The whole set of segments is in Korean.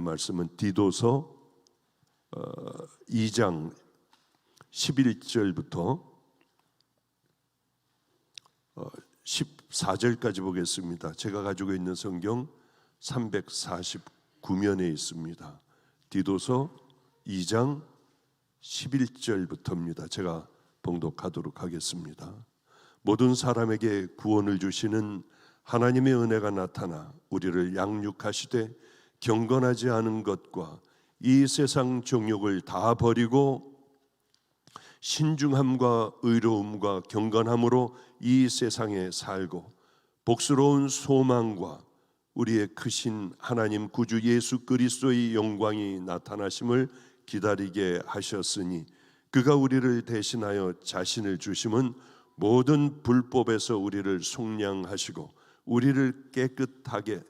말씀은 디도서 2장 11절부터 14절까지 보겠습니다. 제가 가지고 있는 성경 349면에 있습니다. 디도서 2장 11절부터입니다. 제가 봉독하도록 하겠습니다. 모든 사람에게 구원을 주시는 하나님의 은혜가 나타나 우리를 양육하시되 경건하지 않은 것과 이 세상 정욕을 다 버리고 신중함과 의로움과 경건함으로 이 세상에 살고 복스러운 소망과 우리의 크신 하나님 구주 예수 그리스도의 영광이 나타나심을 기다리게 하셨으니 그가 우리를 대신하여 자신을 주심은 모든 불법에서 우리를 속량하시고 우리를 깨끗하게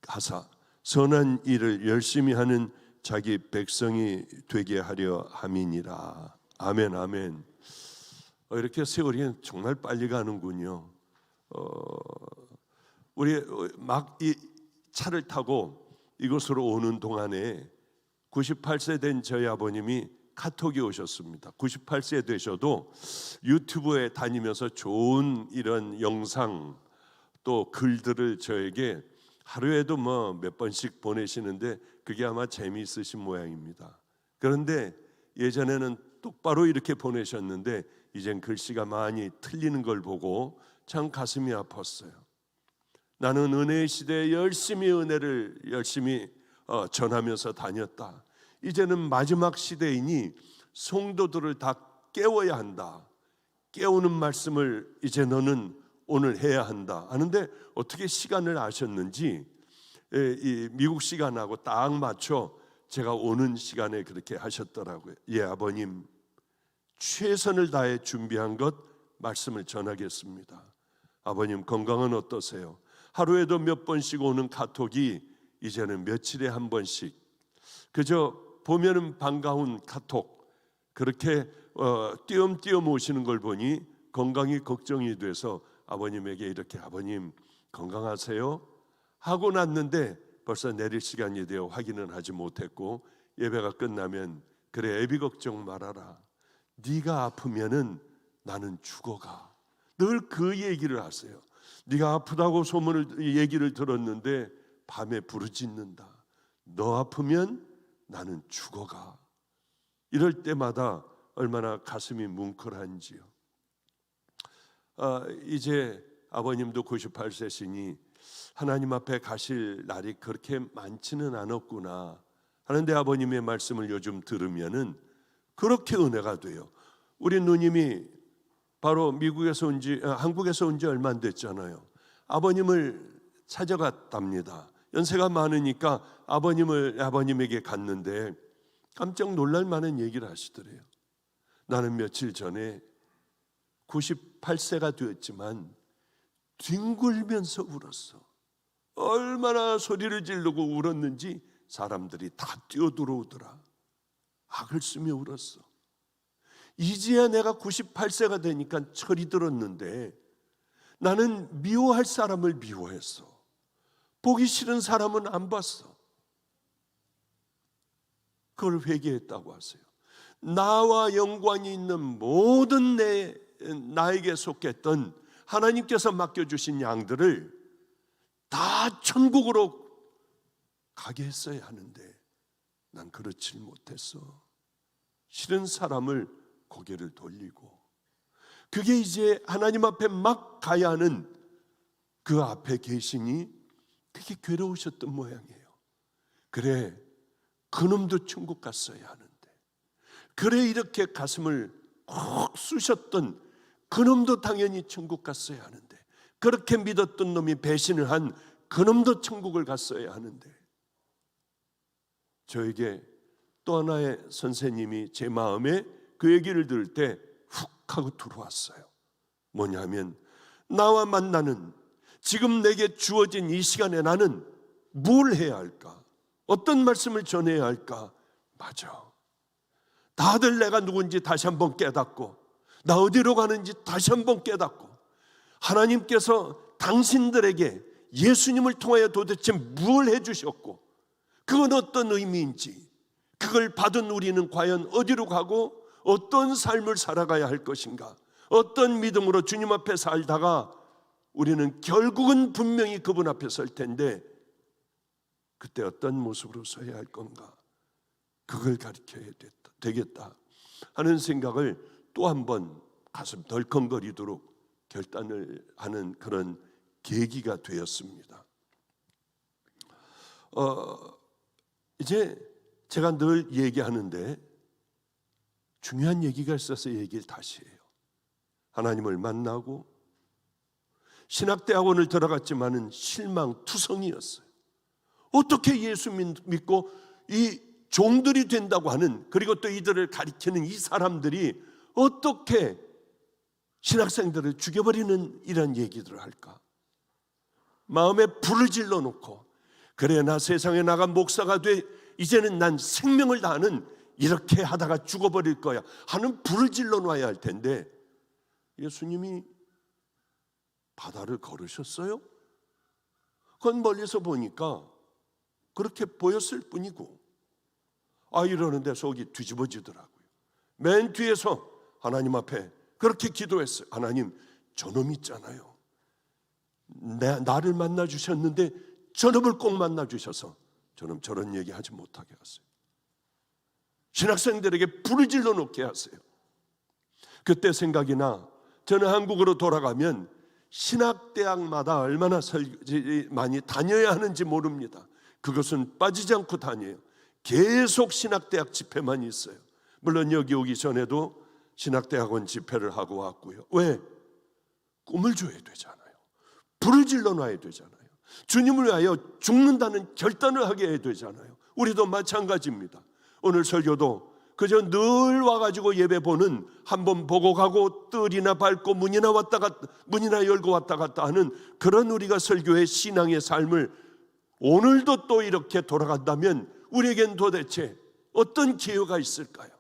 하사 선한 일을 열심히 하는 자기 백성이 되게 하려 함이니라. 아멘, 아멘. 이렇게 세월이 정말 빨리 가는군요. 우리 막 이 차를 타고 이곳으로 오는 동안에 98세 된 저희 아버님이 카톡이 오셨습니다. 98세 되셔도 유튜브에 다니면서 좋은 이런 영상 또 글들을 저에게 하루에도 몇 번씩 보내시는데 그게 아마 재미있으신 모양입니다. 그런데 예전에는 똑바로 이렇게 보내셨는데 이젠 글씨가 많이 틀리는 걸 보고 참 가슴이 아팠어요. 나는 은혜의 시대에 열심히 은혜를 전하면서 다녔다. 이제는 마지막 시대이니 성도들을 다 깨워야 한다. 깨우는 말씀을 이제 너는 오늘 해야 한다 하는데 어떻게 시간을 아셨는지 이 미국 시간하고 딱 맞춰 제가 오는 시간에 그렇게 하셨더라고요. 예, 아버님 최선을 다해 준비한 것 말씀을 전하겠습니다. 아버님 건강은 어떠세요? 하루에도 몇 번씩 오는 카톡이 이제는 며칠에 한 번씩 그저 보면은 반가운 카톡 그렇게 띄엄띄엄 오시는 걸 보니 건강이 걱정이 돼서 아버님에게 이렇게 아버님 건강하세요? 하고 났는데 벌써 내릴 시간이 되어 확인은 하지 못했고 예배가 끝나면 그래 애비 걱정 말아라. 네가 아프면은 나는 죽어가. 늘 그 얘기를 하세요. 네가 아프다고 얘기를 들었는데 밤에 부르짖는다. 너 아프면 나는 죽어가. 이럴 때마다 얼마나 가슴이 뭉클한지요. 이제 아버님도 98세시니 하나님 앞에 가실 날이 그렇게 많지는 않았구나 하는데 아버님의 말씀을 요즘 들으면은 그렇게 은혜가 돼요. 우리 누님이 바로 한국에서 온 지 얼마 안 됐잖아요. 아버님을 찾아갔답니다. 연세가 많으니까 아버님에게 갔는데 깜짝 놀랄 만한 얘기를 하시더래요. 나는 며칠 전에 98세가 되었지만 뒹굴면서 울었어. 얼마나 소리를 지르고 울었는지 사람들이 다 뛰어들어오더라. 악을 쓰며 울었어. 이제야 내가 98세가 되니까 철이 들었는데 나는 미워할 사람을 미워했어. 보기 싫은 사람은 안 봤어. 그걸 회개했다고 하세요. 나와 연관이 있는 모든 나에게 속했던 하나님께서 맡겨주신 양들을 다 천국으로 가게 했어야 하는데 난 그렇지 못했어. 싫은 사람을 고개를 돌리고 그게 이제 하나님 앞에 막 가야 하는 그 앞에 계시니 그게 괴로우셨던 모양이에요. 그래 그놈도 천국 갔어야 하는데 그래 이렇게 가슴을 콕 쑤셨던 그놈도 당연히 천국 갔어야 하는데 그렇게 믿었던 놈이 배신을 한 그놈도 천국을 갔어야 하는데 저에게 또 하나의 선생님이 제 마음에 그 얘기를 들을 때 훅 하고 들어왔어요. 뭐냐면 나와 만나는 지금 내게 주어진 이 시간에 나는 뭘 해야 할까? 어떤 말씀을 전해야 할까? 맞아. 다들 내가 누군지 다시 한번 깨닫고 나 어디로 가는지 다시 한번 깨닫고 하나님께서 당신들에게 예수님을 통하여 도대체 뭘 해주셨고 그건 어떤 의미인지, 그걸 받은 우리는 과연 어디로 가고 어떤 삶을 살아가야 할 것인가, 어떤 믿음으로 주님 앞에 살다가 우리는 결국은 분명히 그분 앞에 설 텐데 그때 어떤 모습으로 서야 할 건가, 그걸 가르쳐야 되겠다 하는 생각을 또 한 번 가슴 덜컹거리도록 결단을 하는 그런 계기가 되었습니다. 이제 제가 늘 얘기하는데 중요한 얘기가 있어서 얘기를 다시 해요. 하나님을 만나고 신학대학원을 들어갔지만은 실망투성이었어요. 어떻게 예수 믿고 이 종들이 된다고 하는, 그리고 또 이들을 가리키는 이 사람들이 어떻게 신학생들을 죽여버리는 이런 얘기들을 할까? 마음에 불을 질러 놓고, 그래 나 세상에 나가 목사가 돼 이제는 난 생명을 다하는, 이렇게 하다가 죽어버릴 거야 하는 불을 질러 놔야 할 텐데 예수님이 바다를 걸으셨어요? 그건 멀리서 보니까 그렇게 보였을 뿐이고, 이러는데 속이 뒤집어지더라고요. 맨 뒤에서 하나님 앞에 그렇게 기도했어요. 하나님, 저놈 있잖아요, 나를 만나 주셨는데 저놈을 꼭 만나 주셔서 저놈 저런 얘기 하지 못하게 하세요. 신학생들에게 불을 질러 놓게 하세요. 그때 생각이 나, 저는 한국으로 돌아가면 신학대학마다 얼마나 많이 다녀야 하는지 모릅니다. 그것은 빠지지 않고 다녀요. 계속 신학대학 집회만 있어요. 물론 여기 오기 전에도 신학대학원 집회를 하고 왔고요. 왜? 꿈을 줘야 되잖아요. 불을 질러놔야 되잖아요. 주님을 위하여 죽는다는 결단을 하게 해야 되잖아요. 우리도 마찬가지입니다. 오늘 설교도 그저 늘 와가지고 예배 보는, 한번 보고 가고 뜰이나 밟고 문이나 열고 왔다 갔다 하는 그런 우리가 설교의 신앙의 삶을 오늘도 또 이렇게 돌아간다면 우리에겐 도대체 어떤 기회가 있을까요?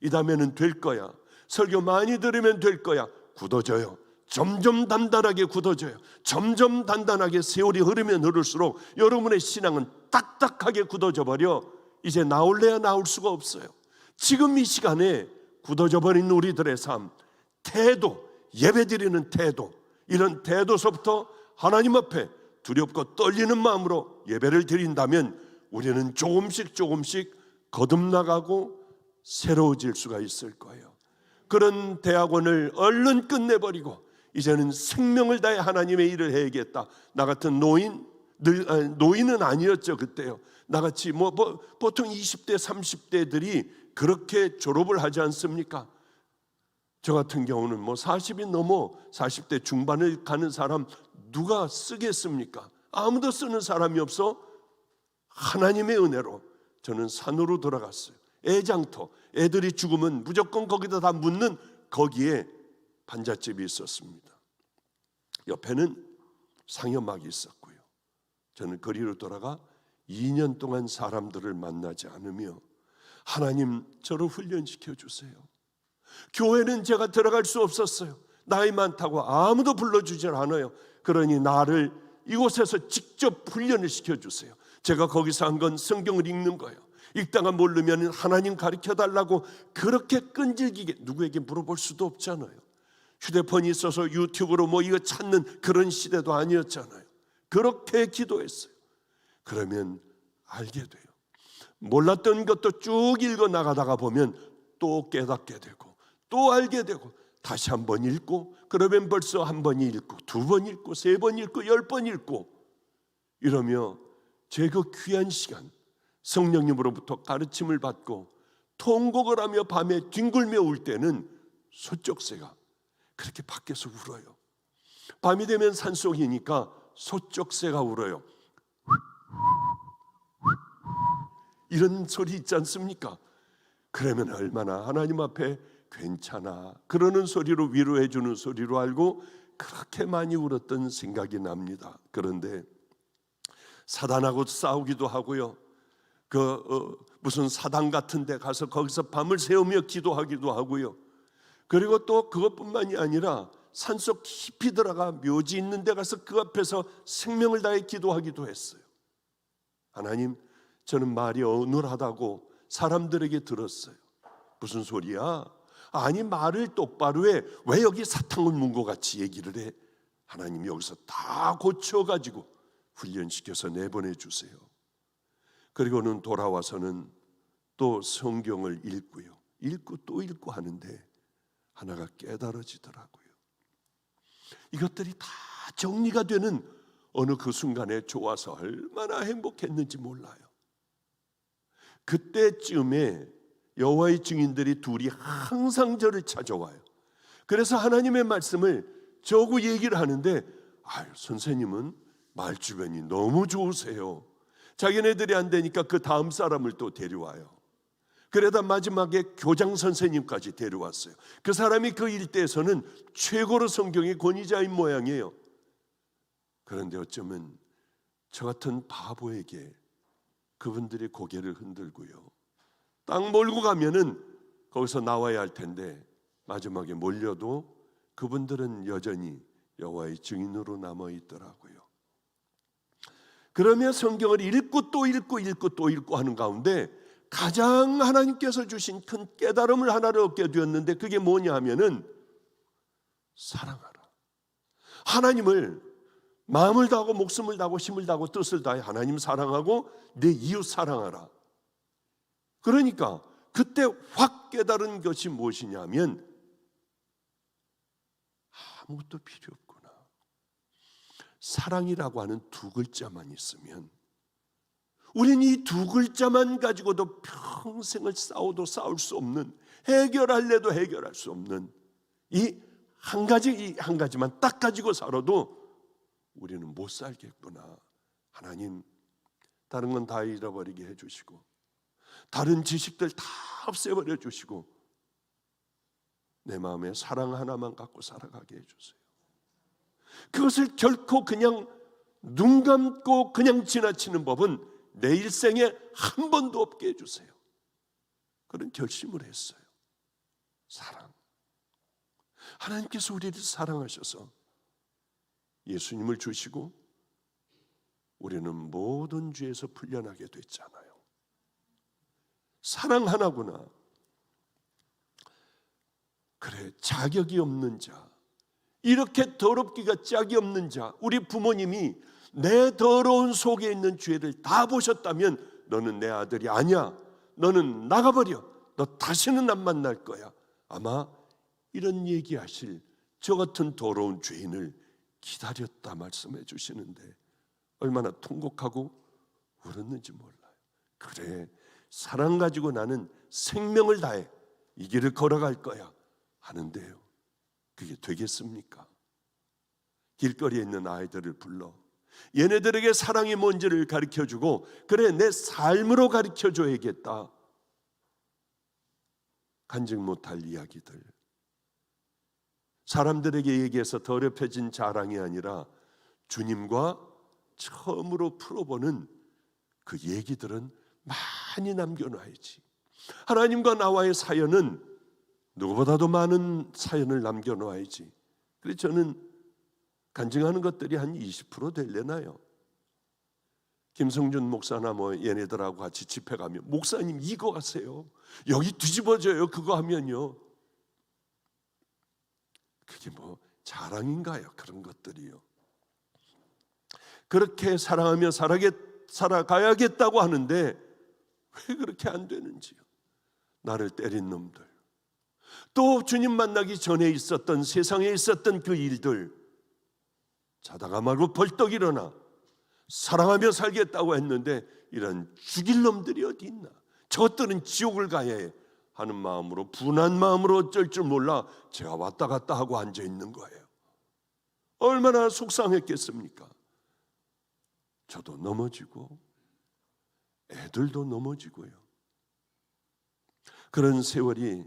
이 다음에는 될 거야, 설교 많이 들으면 될 거야, 굳어져요. 점점 단단하게 굳어져요. 점점 단단하게 세월이 흐르면 흐를수록 여러분의 신앙은 딱딱하게 굳어져 버려 이제 나올래야 나올 수가 없어요. 지금 이 시간에 굳어져 버린 우리들의 삶, 태도, 예배드리는 태도, 이런 태도서부터 하나님 앞에 두렵고 떨리는 마음으로 예배를 드린다면 우리는 조금씩 거듭나가고 새로워질 수가 있을 거예요. 그런 대학원을 얼른 끝내버리고 이제는 생명을 다해 하나님의 일을 해야겠다. 나 같은 노인은 아니었죠 그때요. 나같이 보통 20대 30대들이 그렇게 졸업을 하지 않습니까? 저 같은 경우는 40이 넘어 40대 중반을 가는 사람 누가 쓰겠습니까? 아무도 쓰는 사람이 없어 하나님의 은혜로 저는 산으로 돌아갔어요. 애장터, 애들이 죽으면 무조건 거기다 다 묻는 거기에 반잣집이 있었습니다. 옆에는 상여막이 있었고요. 저는 거리로 돌아가 2년 동안 사람들을 만나지 않으며 하나님 저를 훈련시켜 주세요. 교회는 제가 들어갈 수 없었어요. 나이 많다고 아무도 불러주질 않아요. 그러니 나를 이곳에서 직접 훈련을 시켜주세요. 제가 거기서 한 건 성경을 읽는 거예요. 읽다가 모르면 하나님 가르쳐달라고 그렇게 끈질기게, 누구에게 물어볼 수도 없잖아요. 휴대폰이 있어서 유튜브로 이거 찾는 그런 시대도 아니었잖아요. 그렇게 기도했어요. 그러면 알게 돼요. 몰랐던 것도 쭉 읽어 나가다가 보면 또 깨닫게 되고 또 알게 되고 다시 한 번 읽고, 그러면 벌써 한 번 읽고 2번 읽고 3번 읽고 10번 읽고 이러며 제 그 귀한 시간, 성령님으로부터 가르침을 받고 통곡을 하며 밤에 뒹굴며 울 때는 소쩍새가 그렇게 밖에서 울어요. 밤이 되면 산속이니까 소쩍새가 울어요. 이런 소리 있지 않습니까? 그러면 얼마나 하나님 앞에 괜찮아 그러는 소리로, 위로해 주는 소리로 알고 그렇게 많이 울었던 생각이 납니다. 그런데 사단하고 싸우기도 하고요. 무슨 사당 같은 데 가서 거기서 밤을 새우며 기도하기도 하고요. 그리고 또 그것뿐만이 아니라 산속 깊이 들어가 묘지 있는 데 가서 그 앞에서 생명을 다해 기도하기도 했어요. 하나님, 저는 말이 어눌하다고 사람들에게 들었어요. 무슨 소리야? 아니 말을 똑바로 해. 왜 여기 사탕을 문 것 같이 얘기를 해? 하나님이 여기서 다 고쳐가지고 훈련시켜서 내보내 주세요. 그리고는 돌아와서는 또 성경을 읽고요. 읽고 또 읽고 하는데 하나가 깨달아지더라고요. 이것들이 다 정리가 되는 어느 그 순간에 좋아서 얼마나 행복했는지 몰라요. 그때쯤에 여호와의 증인들이 둘이 항상 저를 찾아와요. 그래서 하나님의 말씀을 저하고 얘기를 하는데 선생님은 말주변이 너무 좋으세요. 자기네들이 안 되니까 그 다음 사람을 또 데려와요. 그러다 마지막에 교장 선생님까지 데려왔어요. 그 사람이 그 일대에서는 최고로 성경의 권위자인 모양이에요. 그런데 어쩌면 저 같은 바보에게 그분들이 고개를 흔들고요, 딱 몰고 가면은 거기서 나와야 할 텐데 마지막에 몰려도 그분들은 여전히 여호와의 증인으로 남아 있더라고요. 그러며 성경을 읽고 또 읽고 읽고 또 읽고 하는 가운데 가장 하나님께서 주신 큰 깨달음을 하나를 얻게 되었는데, 그게 뭐냐 하면은 사랑하라. 하나님을 마음을 다하고 목숨을 다하고 힘을 다하고 뜻을 다해 하나님 사랑하고 내 이웃 사랑하라. 그러니까 그때 확 깨달은 것이 무엇이냐면 아무것도 필요 없구나. 사랑이라고 하는 두 글자만 있으면 우리는 이 두 글자만 가지고도 평생을 싸워도 싸울 수 없는, 해결할래도 해결할 수 없는 이 한 가지만 딱 가지고 살아도 우리는 못 살겠구나. 하나님 다른 건 다 잃어버리게 해주시고 다른 지식들 다 없애버려 주시고 내 마음에 사랑 하나만 갖고 살아가게 해주세요. 그것을 결코 그냥 눈 감고 그냥 지나치는 법은 내 일생에 한 번도 없게 해주세요. 그런 결심을 했어요. 사랑. 하나님께서 우리를 사랑하셔서 예수님을 주시고 우리는 모든 죄에서 풀려나게 됐잖아요. 사랑 하나구나. 그래, 자격이 없는 자, 이렇게 더럽기가 짝이 없는 자, 우리 부모님이 내 더러운 속에 있는 죄를 다 보셨다면 너는 내 아들이 아니야, 너는 나가버려, 너 다시는 안 만날 거야, 아마 이런 얘기하실 저 같은 더러운 죄인을 기다렸다 말씀해 주시는데 얼마나 통곡하고 울었는지 몰라요. 그래, 사랑 가지고 나는 생명을 다해 이 길을 걸어갈 거야 하는데요, 그게 되겠습니까? 길거리에 있는 아이들을 불러 얘네들에게 사랑이 뭔지를 가르쳐주고, 그래 내 삶으로 가르쳐줘야겠다, 간증 못할 이야기들, 사람들에게 얘기해서 더럽혀진 자랑이 아니라 주님과 처음으로 풀어보는 그 얘기들은 많이 남겨놔야지. 하나님과 나와의 사연은 누구보다도 많은 사연을 남겨놓아야지. 그래서 저는 간증하는 것들이 한 20% 될래나요? 김성준 목사나 얘네들하고 같이 집회 가면 목사님 이거 하세요, 여기 뒤집어져요, 그거 하면요. 그게 자랑인가요? 그런 것들이요. 그렇게 사랑하며 살아가야겠다고 하는데 왜 그렇게 안 되는지요? 나를 때린 놈들, 또 주님 만나기 전에 있었던 세상에 있었던 그 일들, 자다가 말고 벌떡 일어나 사랑하며 살겠다고 했는데 이런 죽일 놈들이 어디 있나, 저것들은 지옥을 가야 해 하는 마음으로, 분한 마음으로 어쩔 줄 몰라 제가 왔다 갔다 하고 앉아 있는 거예요. 얼마나 속상했겠습니까? 저도 넘어지고 애들도 넘어지고요. 그런 세월이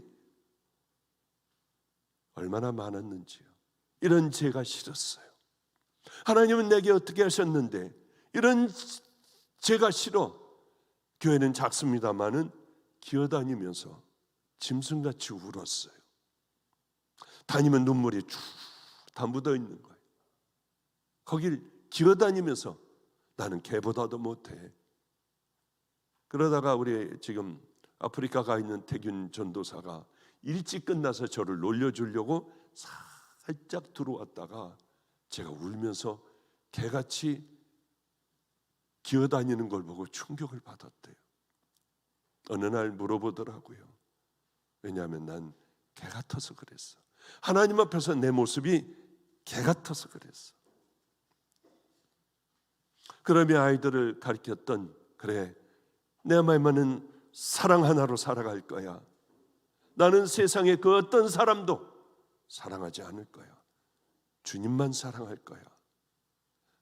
얼마나 많았는지요. 이런 죄가 싫었어요. 하나님은 내게 어떻게 하셨는데 이런 죄가 싫어. 교회는 작습니다마는 기어다니면서 짐승같이 울었어요. 다니면 눈물이 쭉 다 묻어 있는 거예요. 거길 기어다니면서 나는 개보다도 못해, 그러다가 우리 지금 아프리카 가 있는 태균 전도사가 일찍 끝나서 저를 놀려주려고 살짝 들어왔다가 제가 울면서 개같이 기어다니는 걸 보고 충격을 받았대요. 어느 날 물어보더라고요. 왜냐하면 난 개 같아서 그랬어. 하나님 앞에서 내 모습이 개 같아서 그랬어. 그러며 아이들을 가르쳤던, 그래, 내 마음에는 사랑 하나로 살아갈 거야. 나는 세상의 그 어떤 사람도 사랑하지 않을 거야. 주님만 사랑할 거야.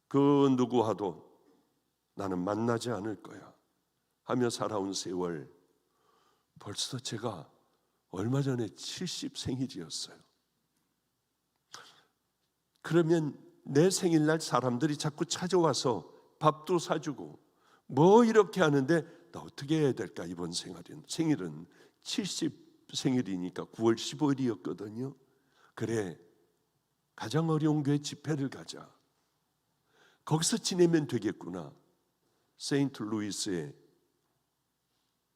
그 누구와도 나는 만나지 않을 거야 하며 살아온 세월, 벌써 제가 얼마 전에 70생일이었어요. 그러면 내 생일날 사람들이 자꾸 찾아와서 밥도 사주고 뭐 이렇게 하는데 나 어떻게 해야 될까? 이번 생일은 70생일이니까 9월 15일이었거든요. 그래, 가장 어려운 교회 집회를 가자. 거기서 지내면 되겠구나. 세인트루이스에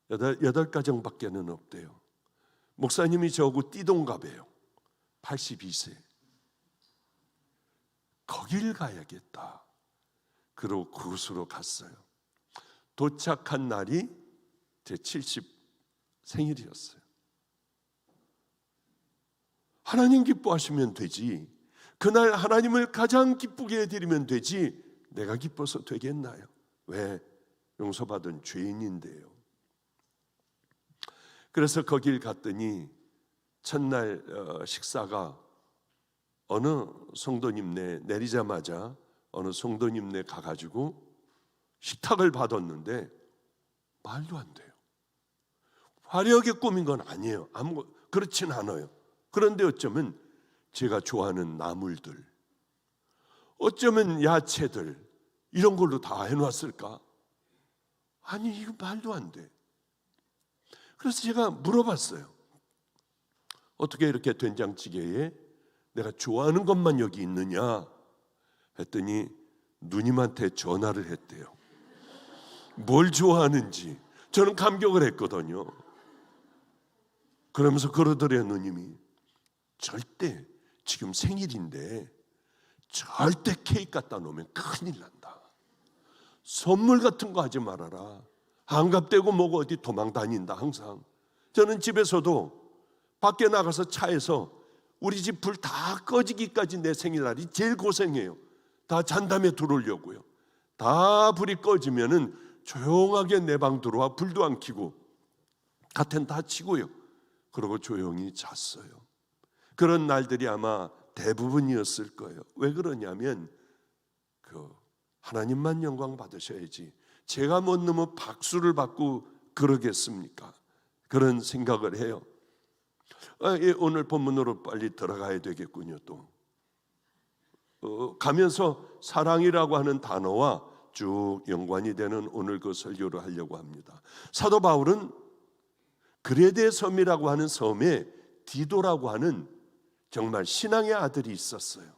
8가정밖에는 없대요. 목사님이 저하고 띠동갑이에요. 82세. 거길 가야겠다. 그리고 그곳으로 갔어요. 도착한 날이 제 70생일이었어요. 하나님 기뻐하시면 되지. 그날 하나님을 가장 기쁘게 해드리면 되지. 내가 기뻐서 되겠나요? 왜? 용서받은 죄인인데요. 그래서 거길 갔더니 첫날 식사가 어느 성도님네 내리자마자 어느 성도님네 가가지고 식탁을 받았는데 말도 안 돼요. 화려하게 꾸민 건 아니에요. 그렇진 않아요. 그런데 어쩌면 제가 좋아하는 나물들, 어쩌면 야채들 이런 걸로 다 해놨을까? 아니, 이거 말도 안 돼. 그래서 제가 물어봤어요. 어떻게 이렇게 된장찌개에 내가 좋아하는 것만 여기 있느냐 했더니 누님한테 전화를 했대요. 뭘 좋아하는지. 저는 감격을 했거든요. 그러면서 그러더래요. 누님이 절대, 지금 생일인데 절대 케이크 갖다 놓으면 큰일 난다. 선물 같은 거 하지 말아라. 한갑되고 뭐고 어디 도망 다닌다. 항상 저는 집에서도 밖에 나가서 차에서 우리 집 불 다 꺼지기까지 내 생일날이 제일 고생해요. 다 잔담에 들어오려고요. 다 불이 꺼지면은 조용하게 내 방 들어와 불도 안 켜고 가텐 다 치고요. 그러고 조용히 잤어요. 그런 날들이 아마 대부분이었을 거예요. 왜 그러냐면 하나님만 영광 받으셔야지 제가 못 넣으면 박수를 받고 그러겠습니까? 그런 생각을 해요. 오늘 본문으로 빨리 들어가야 되겠군요. 또 가면서 사랑이라고 하는 단어와 쭉 연관이 되는 오늘 그 설교를 하려고 합니다. 사도 바울은 그레데 섬이라고 하는 섬에 디도라고 하는 정말 신앙의 아들이 있었어요.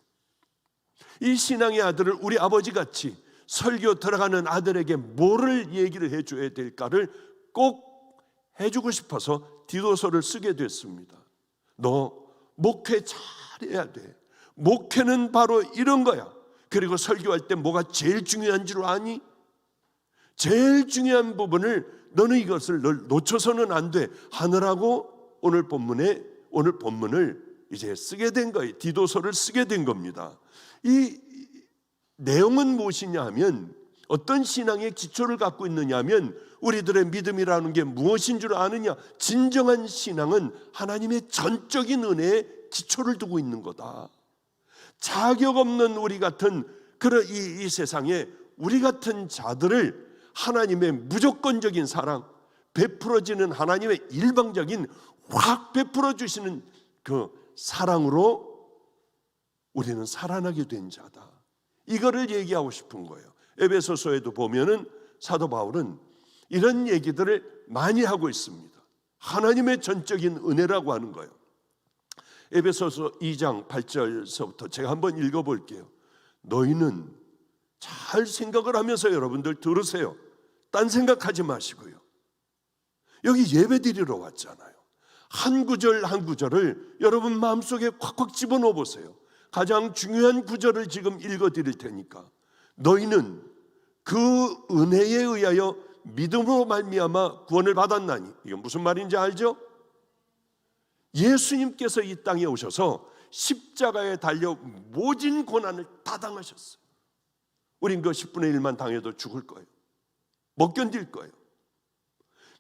이 신앙의 아들을 우리 아버지같이 설교 들어가는 아들에게 뭐를 얘기를 해줘야 될까를 꼭 해주고 싶어서 디도서를 쓰게 됐습니다. 너 목회 잘해야 돼. 목회는 바로 이런 거야. 그리고 설교할 때 뭐가 제일 중요한 줄 아니? 제일 중요한 부분을 너는 이것을 놓쳐서는 안 돼 하느라고 오늘 본문을 이제 쓰게 된 거예요. 디도서를 쓰게 된 겁니다. 이 내용은 무엇이냐 하면 어떤 신앙의 기초를 갖고 있느냐 하면 우리들의 믿음이라는 게 무엇인 줄 아느냐. 진정한 신앙은 하나님의 전적인 은혜에 기초를 두고 있는 거다. 자격 없는 우리 같은 그런 이 세상에 우리 같은 자들을 하나님의 무조건적인 사랑, 베풀어지는 하나님의 일방적인 확 베풀어 주시는 그 사랑으로 우리는 살아나게 된 자다. 이거를 얘기하고 싶은 거예요. 에베소서에도 보면은 사도 바울은 이런 얘기들을 많이 하고 있습니다. 하나님의 전적인 은혜라고 하는 거예요. 에베소서 2장 8절서부터 제가 한번 읽어볼게요. 너희는 잘 생각을 하면서 여러분들 들으세요. 딴 생각하지 마시고요. 여기 예배드리러 왔잖아요. 한 구절 한 구절을 여러분 마음속에 콱콱 집어넣어 보세요. 가장 중요한 구절을 지금 읽어드릴 테니까 너희는 그 은혜에 의하여 믿음으로 말미암아 구원을 받았나니, 이건 무슨 말인지 알죠? 예수님께서 이 땅에 오셔서 십자가에 달려 모진 고난을 다 당하셨어요. 우린 그 10분의 1만 당해도 죽을 거예요. 못 견딜 거예요.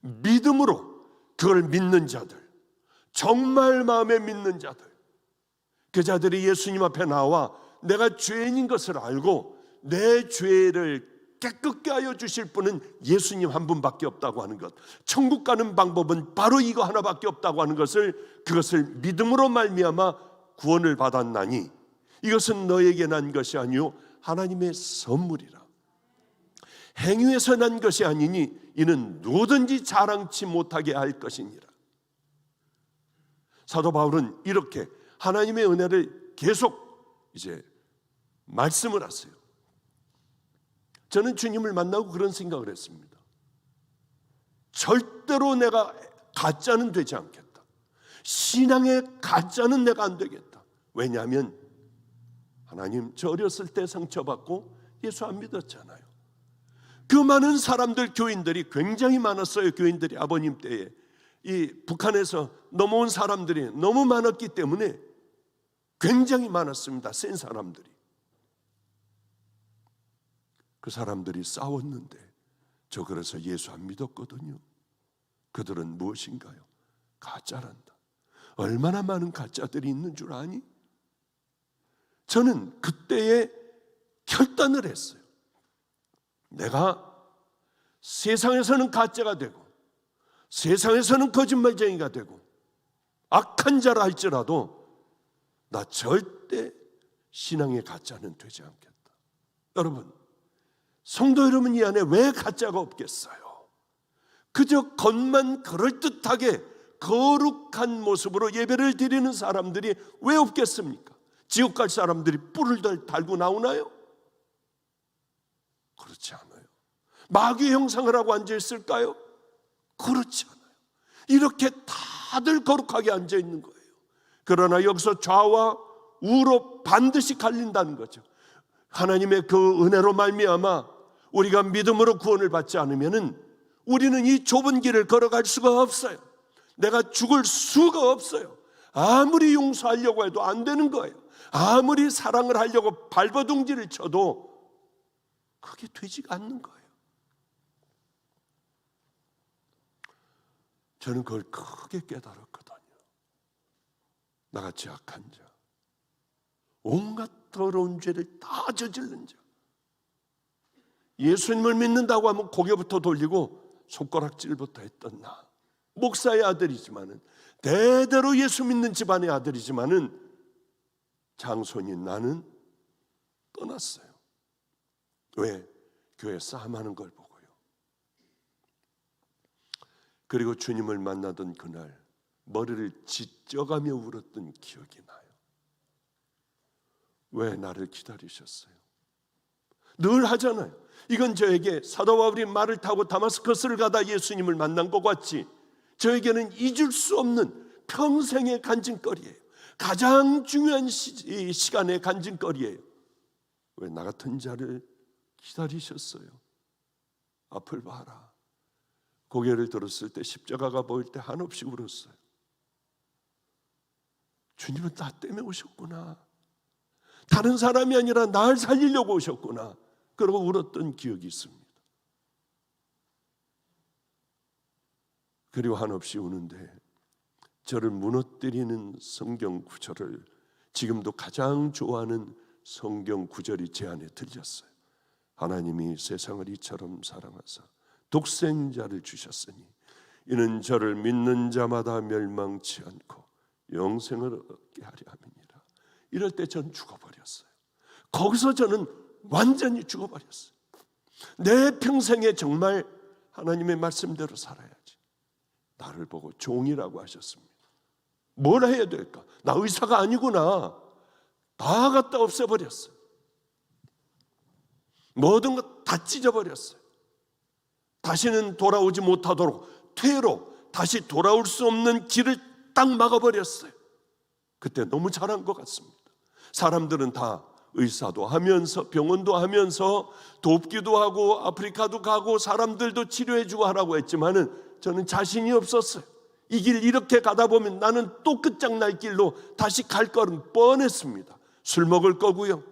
믿음으로 그걸 믿는 자들, 정말 마음에 믿는 자들, 그 자들이 예수님 앞에 나와 내가 죄인인 것을 알고 내 죄를 깨끗게 하여 주실 분은 예수님 한 분밖에 없다고 하는 것, 천국 가는 방법은 바로 이거 하나밖에 없다고 하는 것을, 그것을 믿음으로 말미암아 구원을 받았나니 이것은 너에게 난 것이 아니요 하나님의 선물이라. 행위에서 난 것이 아니니 이는 누구든지 자랑치 못하게 할 것이니라. 사도 바울은 이렇게 하나님의 은혜를 계속 이제 말씀을 하세요. 저는 주님을 만나고 그런 생각을 했습니다. 절대로 내가 가짜는 되지 않겠다. 신앙의 가짜는 내가 안 되겠다. 왜냐하면 하나님, 저 어렸을 때 상처받고 예수 안 믿었잖아요. 그 많은 사람들, 교인들이 굉장히 많았어요. 교인들이 아버님 때에 이 북한에서 넘어온 사람들이 너무 많았기 때문에 굉장히 많았습니다. 센 사람들이. 그 사람들이 싸웠는데 저 그래서 예수 안 믿었거든요. 그들은 무엇인가요? 가짜란다. 얼마나 많은 가짜들이 있는 줄 아니? 저는 그때에 결단을 했어요. 내가 세상에서는 가짜가 되고 세상에서는 거짓말쟁이가 되고 악한 자라 할지라도 나 절대 신앙의 가짜는 되지 않겠다. 여러분, 성도 여러분, 이 안에 왜 가짜가 없겠어요? 그저 겉만 그럴듯하게 거룩한 모습으로 예배를 드리는 사람들이 왜 없겠습니까? 지옥 갈 사람들이 뿔을 달고 나오나요? 그렇지 않아요. 마귀 형상을 하고 앉아있을까요? 그렇지 않아요. 이렇게 다들 거룩하게 앉아있는 거예요. 그러나 여기서 좌와 우로 반드시 갈린다는 거죠. 하나님의 그 은혜로 말미암아 우리가 믿음으로 구원을 받지 않으면은 우리는 이 좁은 길을 걸어갈 수가 없어요. 내가 죽을 수가 없어요. 아무리 용서하려고 해도 안 되는 거예요. 아무리 사랑을 하려고 발버둥질을 쳐도 그게 되지가 않는 거예요. 저는 그걸 크게 깨달았거든요. 나같이 악한 자, 온갖 더러운 죄를 다 저지른 자, 예수님을 믿는다고 하면 고개부터 돌리고 손가락질부터 했던 나, 목사의 아들이지만은 대대로 예수 믿는 집안의 아들이지만은 장손인 나는 떠났어요. 왜? 교회 싸움하는 걸 보고요. 그리고 주님을 만나던 그날 머리를 찢어가며 울었던 기억이 나요. 왜 나를 기다리셨어요? 늘 하잖아요. 이건 저에게 사도 바울이 말을 타고 다마스커스를 가다 예수님을 만난 것 같이 저에게는 잊을 수 없는 평생의 간증거리예요. 가장 중요한 시간의 간증거리예요. 왜 나 같은 자를 기다리셨어요? 앞을 봐라. 고개를 들었을 때 십자가가 보일 때 한없이 울었어요. 주님은 나 때문에 오셨구나. 다른 사람이 아니라 날 살리려고 오셨구나. 그러고 울었던 기억이 있습니다. 그리고 한없이 우는데 저를 무너뜨리는 성경 구절을 지금도 가장 좋아하는 성경 구절이 제 안에 들렸어요. 하나님이 세상을 이처럼 사랑하사 독생자를 주셨으니 이는 저를 믿는 자마다 멸망치 않고 영생을 얻게 하려 함이니라. 이럴 때 전 죽어버렸어요. 거기서 저는 완전히 죽어버렸어요. 내 평생에 정말 하나님의 말씀대로 살아야지. 나를 보고 종이라고 하셨습니다. 뭘 해야 될까? 나 의사가 아니구나. 다 갖다 없애버렸어요. 모든 것 다 찢어버렸어요. 다시는 돌아오지 못하도록 퇴로 다시 돌아올 수 없는 길을 딱 막아버렸어요. 그때 너무 잘한 것 같습니다. 사람들은 다 의사도 하면서 병원도 하면서 돕기도 하고 아프리카도 가고 사람들도 치료해주고 하라고 했지만은 저는 자신이 없었어요. 이 길 이렇게 가다 보면 나는 또 끝장날 길로 다시 갈 거는 뻔했습니다. 술 먹을 거고요,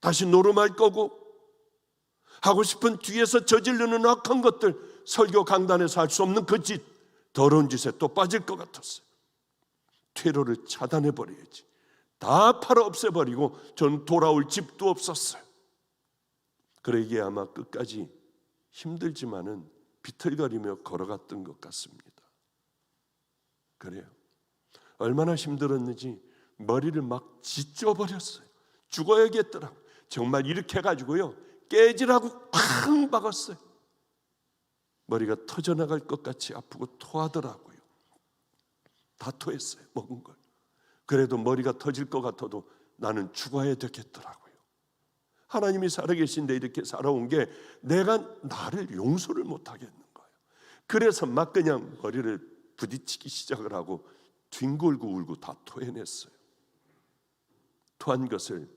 다시 노름할 거고, 하고 싶은 뒤에서 저지르는 악한 것들, 설교 강단에서 할 수 없는 그 짓, 더러운 짓에 또 빠질 것 같았어요. 퇴로를 차단해버려야지. 다 팔아 없애버리고 전 돌아올 집도 없었어요. 그러기에 아마 끝까지 힘들지만은 비틀거리며 걸어갔던 것 같습니다. 그래요. 얼마나 힘들었는지 머리를 막 찢어버렸어요. 죽어야겠더라고요. 정말 이렇게 해가지고요, 깨지라고 쾅 박았어요. 머리가 터져나갈 것 같이 아프고 토하더라고요. 다 토했어요, 먹은 걸. 그래도 머리가 터질 것 같아도 나는 죽어야 되겠더라고요. 하나님이 살아계신데 이렇게 살아온 게 내가 나를 용서를 못하겠는 거예요. 그래서 막 그냥 머리를 부딪히기 시작을 하고 뒹굴고 울고 다 토해냈어요. 토한 것을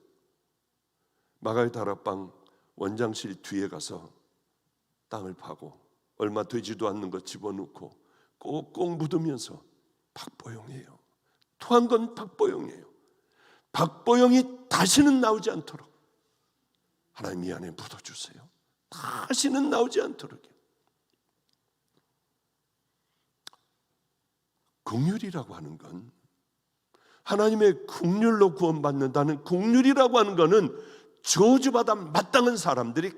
마갈 다락방 원장실 뒤에 가서 땅을 파고 얼마 되지도 않는 것 집어넣고 꼭꼭 묻으면서 박보영이에요. 토한 건 박보영이에요. 박보영이 다시는 나오지 않도록 하나님 이 안에 묻어주세요. 다시는 나오지 않도록. 긍휼이라고 하는 건, 하나님의 긍휼로 구원받는다는 긍휼이라고 하는 것은 저주받아 마땅한 사람들이,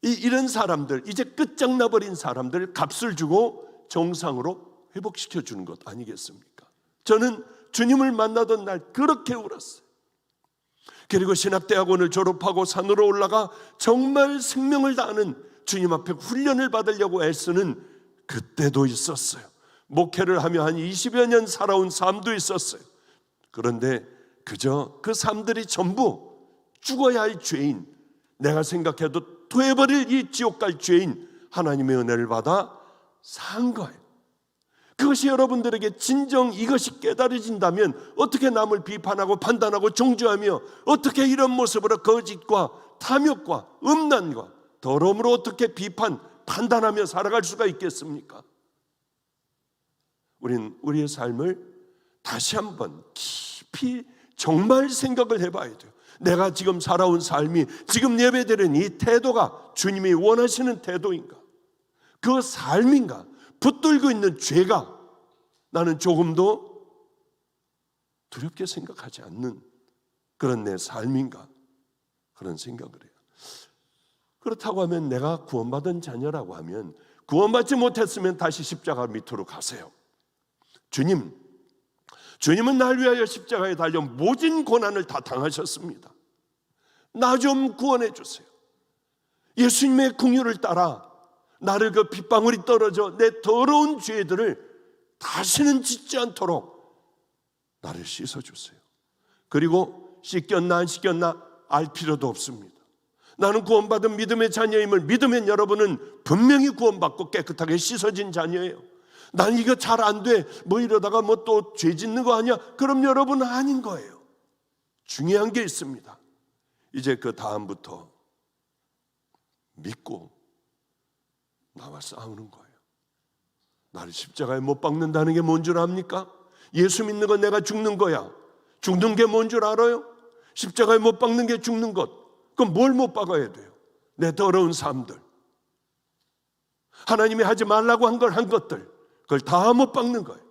이런 사람들, 이제 끝장나버린 사람들 값을 주고 정상으로 회복시켜 주는 것 아니겠습니까? 저는 주님을 만나던 날 그렇게 울었어요. 그리고 신학대학원을 졸업하고 산으로 올라가 정말 생명을 다하는 주님 앞에 훈련을 받으려고 애쓰는 그때도 있었어요. 목회를 하며 한 20여 년 살아온 삶도 있었어요. 그런데 그저 그 삶들이 전부 죽어야 할 죄인, 내가 생각해도 토해버릴 이 지옥 갈 죄인, 하나님의 은혜를 받아 산 거예요. 그것이 여러분들에게 진정 이것이 깨달아진다면 어떻게 남을 비판하고 판단하고 정죄하며 어떻게 이런 모습으로 거짓과 탐욕과 음란과 더러움으로 어떻게 판단하며 살아갈 수가 있겠습니까? 우리는 우리의 삶을 다시 한번 깊이 정말 생각을 해봐야 돼요. 내가 지금 살아온 삶이, 지금 예배드리는 이 태도가 주님이 원하시는 태도인가? 그 삶인가? 붙들고 있는 죄가 나는 조금도 두렵게 생각하지 않는 그런 내 삶인가? 그런 생각을 해요. 그렇다고 하면 내가 구원받은 자녀라고 하면, 구원받지 못했으면 다시 십자가 밑으로 가세요. 주님은 날 위하여 십자가에 달려 모진 고난을 다 당하셨습니다. 나 좀 구원해 주세요. 예수님의 긍휼을 따라 나를 그 빗방울이 떨어져 내 더러운 죄들을 다시는 짓지 않도록 나를 씻어주세요. 그리고 씻겼나 안 씻겼나 알 필요도 없습니다. 나는 구원받은 믿음의 자녀임을 믿으면 여러분은 분명히 구원받고 깨끗하게 씻어진 자녀예요. 난 이거 잘 안 돼, 뭐 이러다가 뭐 또 죄 짓는 거 아니야? 그럼 여러분은 아닌 거예요. 중요한 게 있습니다. 이제 그 다음부터 믿고 나와 싸우는 거예요. 나를 십자가에 못 박는다는 게 뭔 줄 압니까? 예수 믿는 건 내가 죽는 거야. 죽는 게 뭔 줄 알아요? 십자가에 못 박는 게 죽는 것. 그럼 뭘 못 박아야 돼요? 내 더러운 삶들, 하나님이 하지 말라고 한 것들, 그걸 다 못 박는 거예요.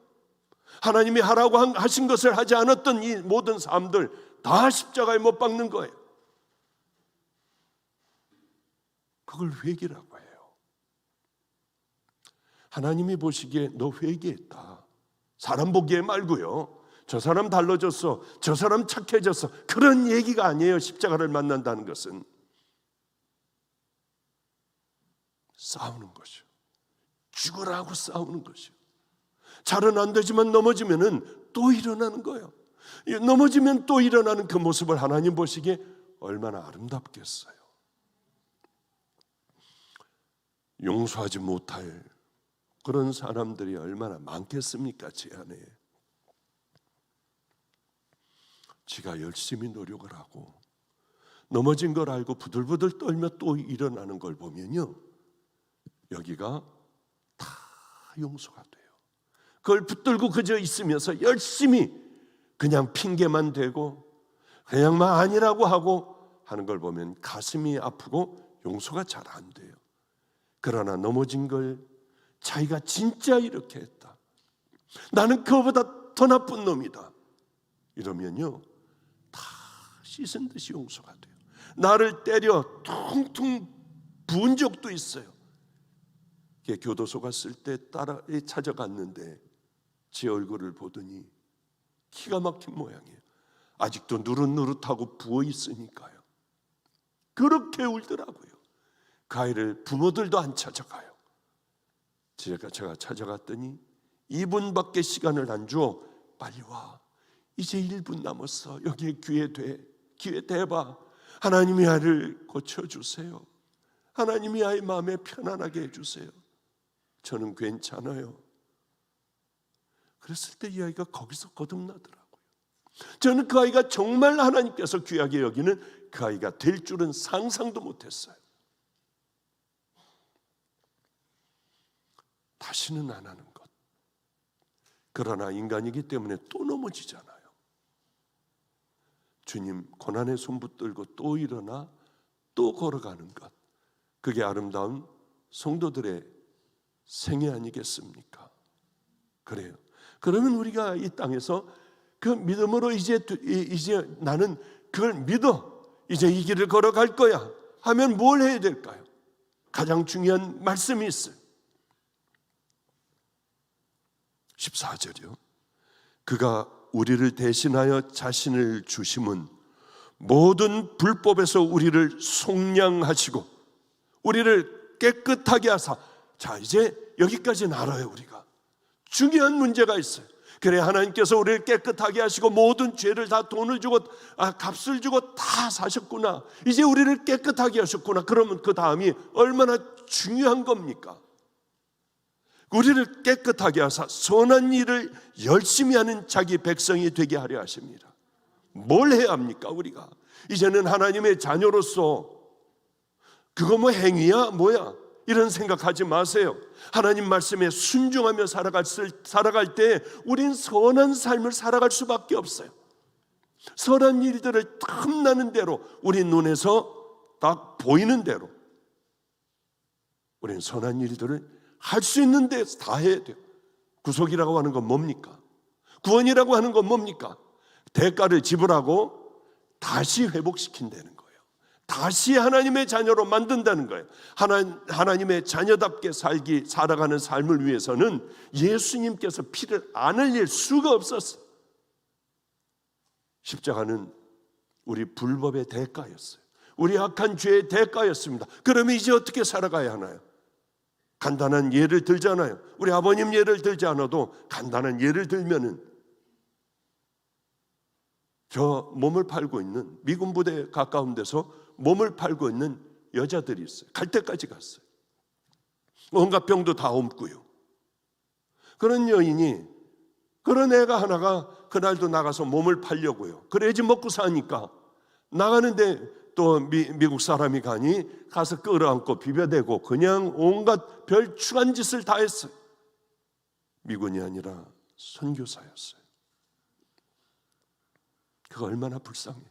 하나님이 하라고 하신 것을 하지 않았던 이 모든 삶들 다 십자가에 못 박는 거예요. 그걸 회개라고 해요. 하나님이 보시기에 너 회개했다. 사람 보기에 말고요. 저 사람 달라졌어, 저 사람 착해졌어, 그런 얘기가 아니에요. 십자가를 만난다는 것은 싸우는 것이요. 죽으라고 싸우는 것이요. 잘은 안 되지만 넘어지면은 또 일어나는 거예요. 넘어지면 또 일어나는 그 모습을 하나님 보시기에 얼마나 아름답겠어요. 용서하지 못할 그런 사람들이 얼마나 많겠습니까? 제 안에. 지가 열심히 노력을 하고 넘어진 걸 알고 부들부들 떨며 또 일어나는 걸 보면요, 여기가 다 용서가 돼요. 그걸 붙들고 그저 있으면서 열심히 그냥 핑계만 대고 그냥만 아니라고 하고 하는 걸 보면 가슴이 아프고 용서가 잘 안 돼요. 그러나 넘어진 걸 자기가 진짜 이렇게 했다, 나는 그거보다 더 나쁜 놈이다, 이러면요 다 씻은 듯이 용서가 돼요. 나를 때려 퉁퉁 부은 적도 있어요. 교도소 갔을 때 따라 찾아갔는데 제 얼굴을 보더니 기가 막힌 모양이에요. 아직도 누릇누릇하고 부어 있으니까요. 그렇게 울더라고요. 그 아이를 부모들도 안 찾아가요. 제가 찾아갔더니 2분밖에 시간을 안 줘. 빨리 와. 이제 1분 남았어. 여기에 기회 대봐. 하나님이 아이를 고쳐주세요. 하나님이 아이 마음에 편안하게 해주세요. 저는 괜찮아요. 그랬을 때 이 아이가 거기서 거듭나더라고요. 저는 그 아이가 정말 하나님께서 귀하게 여기는 그 아이가 될 줄은 상상도 못했어요. 다시는 안 하는 것. 그러나 인간이기 때문에 또 넘어지잖아요. 주님 고난의 손 붙들고 또 일어나 또 걸어가는 것, 그게 아름다운 성도들의 생애 아니겠습니까? 그래요. 그러면 우리가 이 땅에서 그 믿음으로 이제 나는 그걸 믿어, 이제 이 길을 걸어갈 거야 하면 뭘 해야 될까요? 가장 중요한 말씀이 있어요. 14절이요. 그가 우리를 대신하여 자신을 주심은 모든 불법에서 우리를 속량하시고 우리를 깨끗하게 하사. 자, 이제 여기까지는 알아요. 우리가 중요한 문제가 있어요. 그래, 하나님께서 우리를 깨끗하게 하시고 모든 죄를 다 돈을 주고 값을 주고 다 사셨구나. 이제 우리를 깨끗하게 하셨구나. 그러면 그 다음이 얼마나 중요한 겁니까? 우리를 깨끗하게 하사 선한 일을 열심히 하는 자기 백성이 되게 하려 하십니다. 뭘 해야 합니까? 우리가 이제는 하나님의 자녀로서 그거 뭐 행위야 뭐야 이런 생각하지 마세요. 하나님 말씀에 순종하며 살아갈 때 우린 선한 삶을 살아갈 수밖에 없어요. 선한 일들을 탐나는 대로, 우리 눈에서 딱 보이는 대로 우린 선한 일들을 할 수 있는 데서 다 해야 돼요. 구속이라고 하는 건 뭡니까? 구원이라고 하는 건 뭡니까? 대가를 지불하고 다시 회복시킨다는 거예요. 다시 하나님의 자녀로 만든다는 거예요. 하나님의 자녀답게 살아가는 삶을 위해서는 예수님께서 피를 안 흘릴 수가 없었어요. 십자가는 우리 불법의 대가였어요. 우리 악한 죄의 대가였습니다. 그러면 이제 어떻게 살아가야 하나요? 간단한 예를 들잖아요. 우리 아버님 예를 들지 않아도 간단한 예를 들면은, 저 몸을 팔고 있는 미군 부대 가까운 데서 몸을 팔고 있는 여자들이 있어요. 갈 때까지 갔어요. 온갖 병도 다 옮고요. 그런 여인이, 그런 애가 하나가 그날도 나가서 몸을 팔려고요. 그래야지 먹고 사니까 나가는데 또 미국 사람이 가서 끌어안고 비벼대고 그냥 온갖 별추한 짓을 다 했어요. 미군이 아니라 선교사였어요. 그거 얼마나 불쌍해요.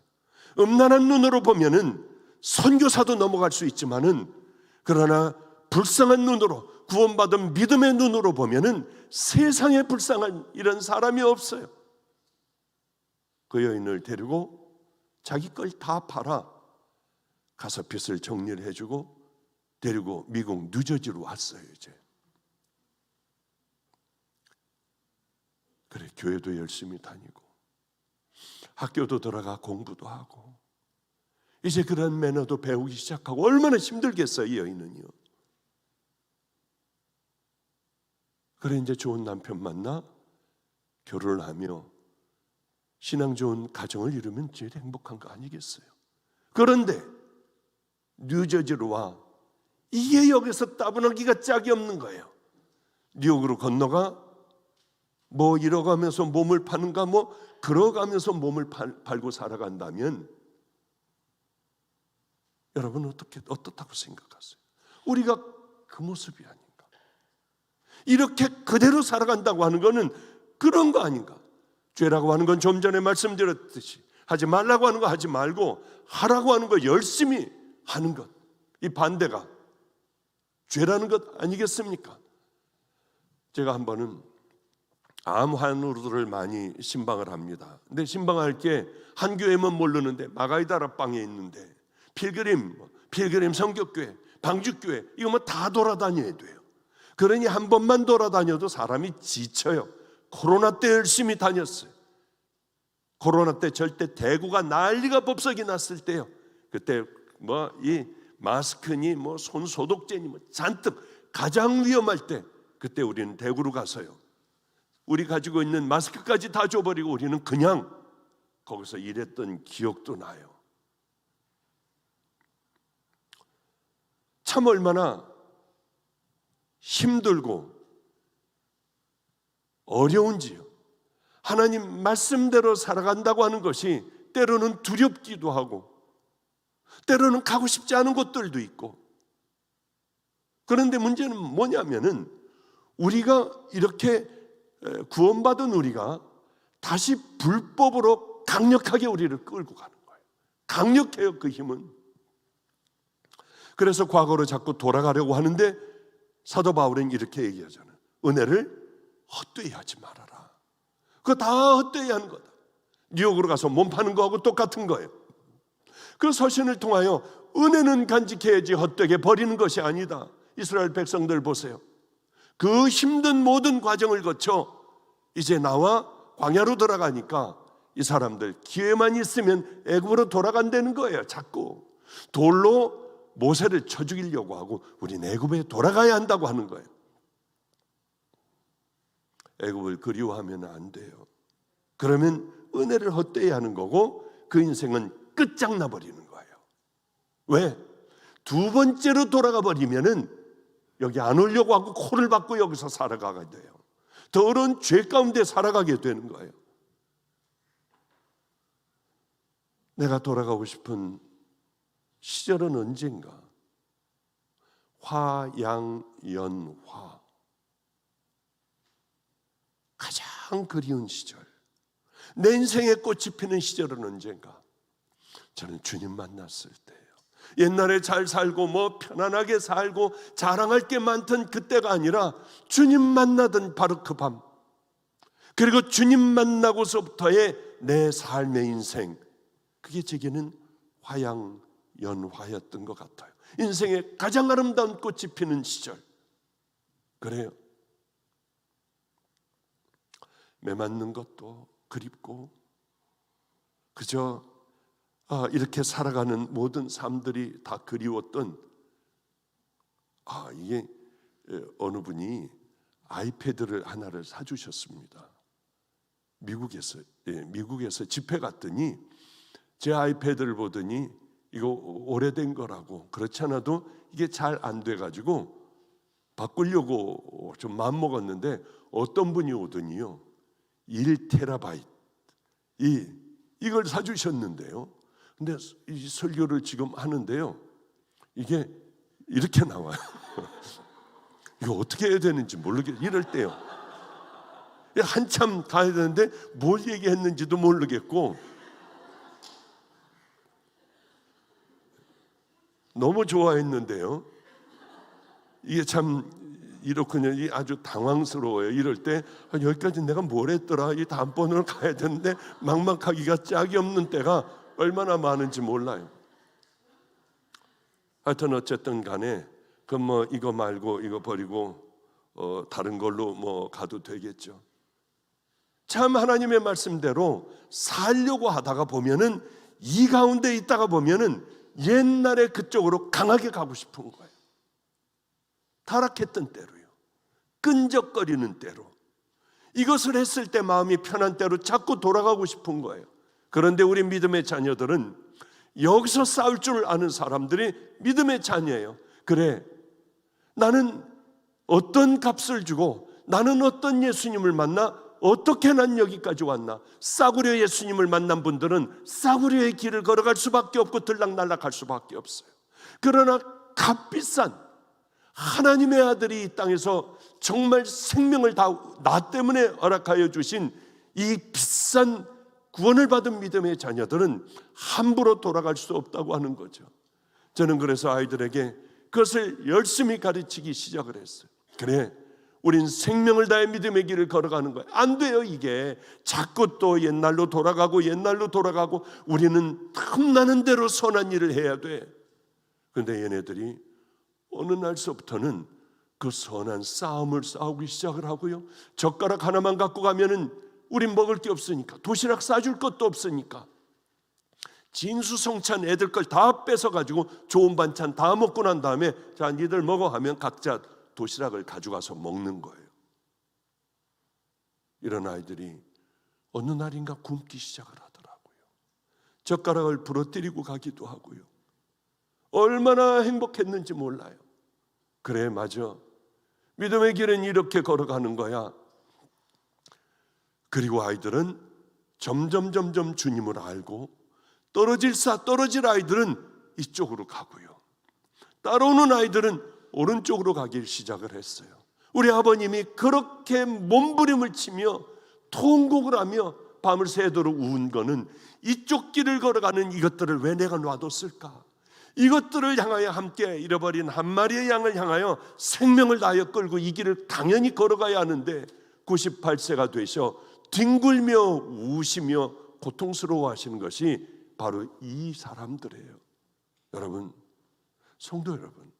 음란한 눈으로 보면은 선교사도 넘어갈 수 있지만은, 그러나 불쌍한 눈으로, 구원받은 믿음의 눈으로 보면은 세상에 불쌍한 이런 사람이 없어요. 그 여인을 데리고 자기 걸 다 팔아 가서 빚을 정리를 해주고 데리고 미국 뉴저지로 왔어요. 이제 그래, 교회도 열심히 다니고 학교도 들어가 공부도 하고 이제 그런 매너도 배우기 시작하고. 얼마나 힘들겠어요, 이 여인은요. 그래, 이제 좋은 남편 만나 결혼을 하며 신앙 좋은 가정을 이루면 제일 행복한 거 아니겠어요? 그런데 뉴저지로 와. 이게 여기서 따분하기가 짝이 없는 거예요. 뉴욕으로 건너가 뭐 이러가면서 몸을 파는가 뭐 그러가면서 몸을 팔고 살아간다면 여러분 어떻다고 생각하세요? 우리가 그 모습이 아닌가? 이렇게 그대로 살아간다고 하는 것은 그런 거 아닌가? 죄라고 하는 건 좀 전에 말씀드렸듯이 하지 말라고 하는 거 하지 말고 하라고 하는 거 열심히 하는 것, 이 반대가 죄라는 것 아니겠습니까? 제가 한 번은 암 환우들을 많이 신방을 합니다. 근데 신방할 게 한 교회만 모르는데 마가이다라 빵에 있는데 필그림 성격교회, 방주교회 이거 뭐 다 돌아다녀야 돼요. 그러니 한 번만 돌아다녀도 사람이 지쳐요. 코로나 때 열심히 다녔어요. 코로나 때 절대 대구가 난리가 법석이 났을 때요. 그때 뭐 이 마스크니 뭐 손 소독제니 뭐 잔뜩 가장 위험할 때 그때 우리는 대구로 가서요. 우리 가지고 있는 마스크까지 다 줘버리고 우리는 그냥 거기서 일했던 기억도 나요. 참 얼마나 힘들고 어려운지요. 하나님 말씀대로 살아간다고 하는 것이 때로는 두렵기도 하고 때로는 가고 싶지 않은 곳들도 있고, 그런데 문제는 뭐냐면은 우리가 이렇게 구원받은 우리가 다시 불법으로 강력하게 우리를 끌고 가는 거예요. 강력해요, 그 힘은. 그래서 과거로 자꾸 돌아가려고 하는데 사도 바울은 이렇게 얘기하잖아요. 은혜를 헛되이 하지 말아라. 그거 다 헛되이 하는 거다. 뉴욕으로 가서 몸 파는 거하고 똑같은 거예요. 그 서신을 통하여 은혜는 간직해야지 헛되게 버리는 것이 아니다. 이스라엘 백성들 보세요. 그 힘든 모든 과정을 거쳐 이제 나와 광야로 돌아가니까 이 사람들 기회만 있으면 애굽으로 돌아간다는 거예요. 자꾸 돌로 모세를 쳐 죽이려고 하고 우린 애굽에 돌아가야 한다고 하는 거예요. 애굽을 그리워하면 안 돼요. 그러면 은혜를 헛되이 하는 거고 그 인생은 끝장나 버리는 거예요. 왜? 두 번째로 돌아가 버리면은 여기 안 오려고 하고 코를 박고 여기서 살아가게 돼요. 더러운 죄 가운데 살아가게 되는 거예요. 내가 돌아가고 싶은 시절은 언젠가? 화양연화, 가장 그리운 시절, 내 인생에 꽃이 피는 시절은 언젠가? 저는 주님 만났을 때예요. 옛날에 잘 살고 뭐 편안하게 살고 자랑할 게 많던 그때가 아니라 주님 만나던 바로 그 밤, 그리고 주님 만나고서부터의 내 삶의 인생, 그게 제게는 화양연화였던 것 같아요. 인생의 가장 아름다운 꽃이 피는 시절. 그래요. 매 맞는 것도 그립고 그저 이렇게 살아가는 모든 삶들이 다 그리웠던, 이게 어느 분이 아이패드를 하나를 사주셨습니다. 미국에서 집회 갔더니 제 아이패드를 보더니 이거 오래된 거라고, 그렇지 않아도 이게 잘 안 돼가지고 바꾸려고 좀 마음먹었는데 어떤 분이 오더니요 1테라바이트 이걸 사주셨는데요. 근데 이 설교를 지금 하는데요, 이게 이렇게 나와요. 이거 어떻게 해야 되는지 모르겠어요. 이럴 때요. 한참 가야 되는데 뭘 얘기했는지도 모르겠고 너무 좋아했는데요. 이게 참 이렇군요. 아주 당황스러워요. 이럴 때 여기까지 내가 뭘 했더라. 이 다음번으로 가야 되는데 막막하기가 짝이 없는 때가 얼마나 많은지 몰라요. 하여튼 어쨌든 간에 그 뭐 이거 말고 이거 버리고 다른 걸로 뭐 가도 되겠죠. 참 하나님의 말씀대로 살려고 하다가 보면은 이 가운데 있다가 보면은 옛날에 그쪽으로 강하게 가고 싶은 거예요. 타락했던 때로요. 끈적거리는 때로. 이것을 했을 때 마음이 편한 때로 자꾸 돌아가고 싶은 거예요. 그런데 우리 믿음의 자녀들은 여기서 싸울 줄 아는 사람들이 믿음의 자녀예요. 그래, 나는 어떤 값을 주고 나는 어떤 예수님을 만나 어떻게 난 여기까지 왔나. 싸구려 예수님을 만난 분들은 싸구려의 길을 걸어갈 수밖에 없고 들락날락할 수밖에 없어요. 그러나 값비싼 하나님의 아들이 이 땅에서 정말 생명을 다 나 때문에 허락하여 주신 이 비싼 구원을 받은 믿음의 자녀들은 함부로 돌아갈 수 없다고 하는 거죠. 저는 그래서 아이들에게 그것을 열심히 가르치기 시작을 했어요. 그래, 우린 생명을 다해 믿음의 길을 걸어가는 거예요. 안 돼요. 이게 자꾸 또 옛날로 돌아가고 우리는 탐나는 대로 선한 일을 해야 돼. 그런데 얘네들이 어느 날서부터는 그 선한 싸움을 싸우기 시작을 하고요. 젓가락 하나만 갖고 가면은 우린 먹을 게 없으니까, 도시락 싸줄 것도 없으니까 진수성찬 애들 걸 다 뺏어가지고 좋은 반찬 다 먹고 난 다음에 자, 니들 먹어 하면 각자 도시락을 가져가서 먹는 거예요. 이런 아이들이 어느 날인가 굶기 시작을 하더라고요. 젓가락을 부러뜨리고 가기도 하고요. 얼마나 행복했는지 몰라요. 그래, 맞아. 믿음의 길은 이렇게 걸어가는 거야. 그리고 아이들은 점점 주님을 알고 떨어질 아이들은 이쪽으로 가고요. 따라오는 아이들은 오른쪽으로 가길 시작을 했어요. 우리 아버님이 그렇게 몸부림을 치며 통곡을 하며 밤을 새도록 운 거는 이쪽 길을 걸어가는 이것들을 왜 내가 놔뒀을까? 이것들을 향하여 함께 잃어버린 한 마리의 양을 향하여 생명을 다하여 끌고 이 길을 당연히 걸어가야 하는데 98세가 되셔 뒹굴며 우시며 고통스러워 하시는 것이 바로 이 사람들이에요. 여러분, 성도 여러분,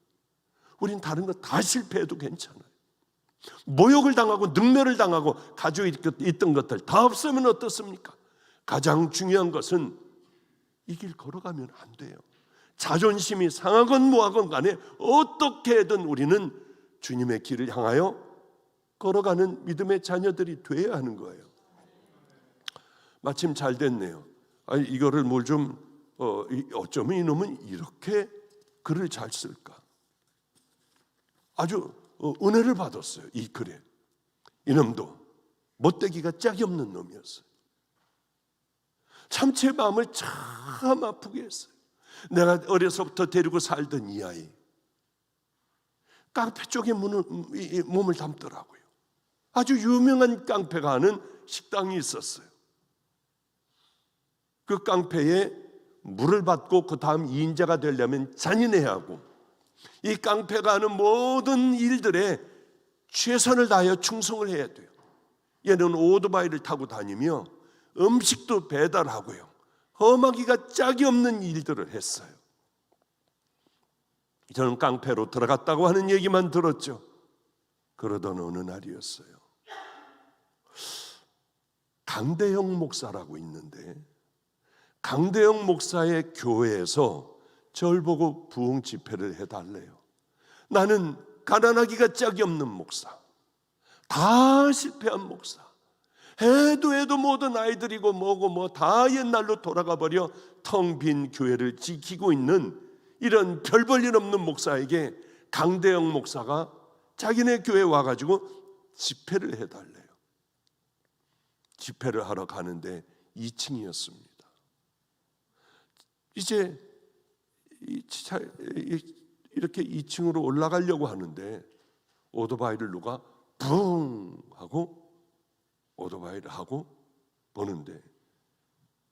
우린 다른 거 다 실패해도 괜찮아요. 모욕을 당하고 능멸을 당하고 가지고 있던 것들 다 없으면 어떻습니까? 가장 중요한 것은 이 길 걸어가면 안 돼요. 자존심이 상하건 뭐하건 간에 어떻게든 우리는 주님의 길을 향하여 걸어가는 믿음의 자녀들이 되어야 하는 거예요. 마침 잘 됐네요. 이거를 어쩌면 이놈은 이렇게 글을 잘 쓸까? 아주 은혜를 받았어요. 이 글에. 이놈도 못되기가 짝이 없는 놈이었어요. 참 제 마음을 참 아프게 했어요. 내가 어려서부터 데리고 살던 이 아이 깡패 쪽에 몸을 담더라고요. 아주 유명한 깡패가 하는 식당이 있었어요. 그 깡패에 물을 받고 그 다음 2인자가 되려면 잔인해야 하고 이 깡패가 하는 모든 일들에 최선을 다하여 충성을 해야 돼요. 얘는 오토바이를 타고 다니며 음식도 배달하고요. 험하기가 짝이 없는 일들을 했어요. 저는 깡패로 들어갔다고 하는 얘기만 들었죠. 그러던 어느 날이었어요. 강대영 목사라고 있는데 강대영 목사의 교회에서 절 보고 부흥 집회를 해달래요. 나는 가난하기가 짝이 없는 목사, 다 실패한 목사, 해도 모든 아이들이고 뭐고 다 옛날로 돌아가 버려 텅 빈 교회를 지키고 있는 이런 별 볼 일 없는 목사에게 강대영 목사가 자기네 교회에 와가지고 집회를 해달래요. 집회를 하러 가는데 2층이었습니다. 이제 이렇게 2층으로 올라가려고 하는데 오토바이를 누가 붕 하고 오토바이를 하고 보는데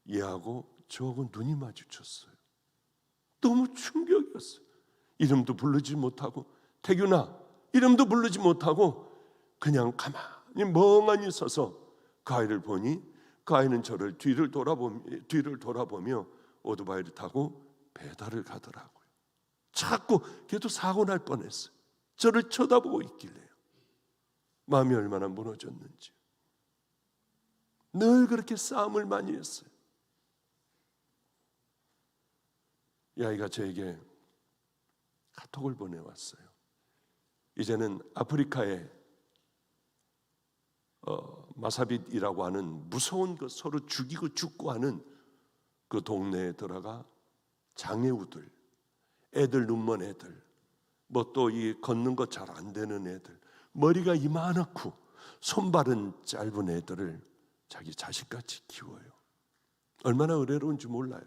얘하고 저하고 눈이 마주쳤어요. 너무 충격이었어요. 이름도 부르지 못하고 태균아 이름도 부르지 못하고 그냥 가만히 멍하니 서서 그 아이를 보니 그 아이는 저를 뒤를 돌아보며 오토바이를 타고 배달을 가더라고요. 자꾸 걔도 사고 날 뻔했어요. 저를 쳐다보고 있길래요. 마음이 얼마나 무너졌는지. 늘 그렇게 싸움을 많이 했어요. 이 아이가 저에게 카톡을 보내왔어요. 이제는 아프리카에 마사빗이라고 하는 무서운 그 서로 죽이고 죽고 하는 그 동네에 들어가 장애우들, 애들 눈먼 애들, 뭐 또 이 걷는 거 잘 안 되는 애들, 머리가 이만하고 손발은 짧은 애들을 자기 자식같이 키워요. 얼마나 의외로운지 몰라요.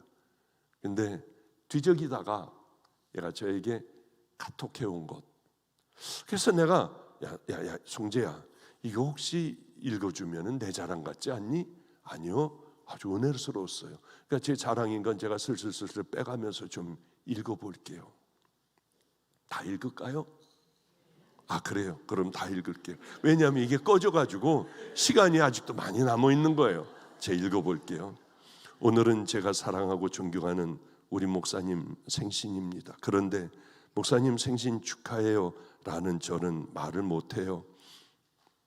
근데 뒤적이다가 얘가 저에게 카톡해 온 것. 그래서 내가 야 송재야, 이거 혹시 읽어주면 내 자랑 같지 않니? 아니요, 아주 은혜스러웠어요. 그러니까 제 자랑인 건 제가 슬슬 빼가면서 좀 읽어볼게요. 다 읽을까요? 아, 그래요? 그럼 다 읽을게요. 왜냐하면 이게 꺼져가지고 시간이 아직도 많이 남아있는 거예요. 제가 읽어볼게요. 오늘은 제가 사랑하고 존경하는 우리 목사님 생신입니다. 그런데 목사님 생신 축하해요 라는 저는 말을 못해요.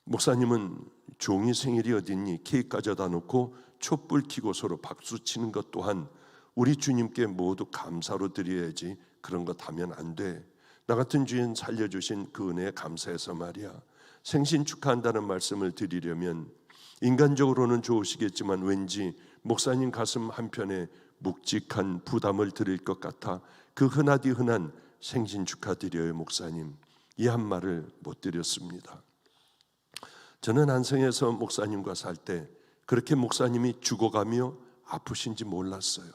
목사님은 종이 생일이 어딨니? 케이크 가져다 놓고 촛불 켜고 서로 박수 치는 것 또한 우리 주님께 모두 감사로 드려야지. 그런 것 하면 안 돼. 나 같은 주인 살려주신 그 은혜에 감사해서 말이야. 생신 축하한다는 말씀을 드리려면 인간적으로는 좋으시겠지만 왠지 목사님 가슴 한편에 묵직한 부담을 드릴 것 같아 그 흔하디 흔한 생신 축하드려요 목사님, 이 한 말을 못 드렸습니다. 저는 안성에서 목사님과 살 때 그렇게 목사님이 죽어가며 아프신지 몰랐어요.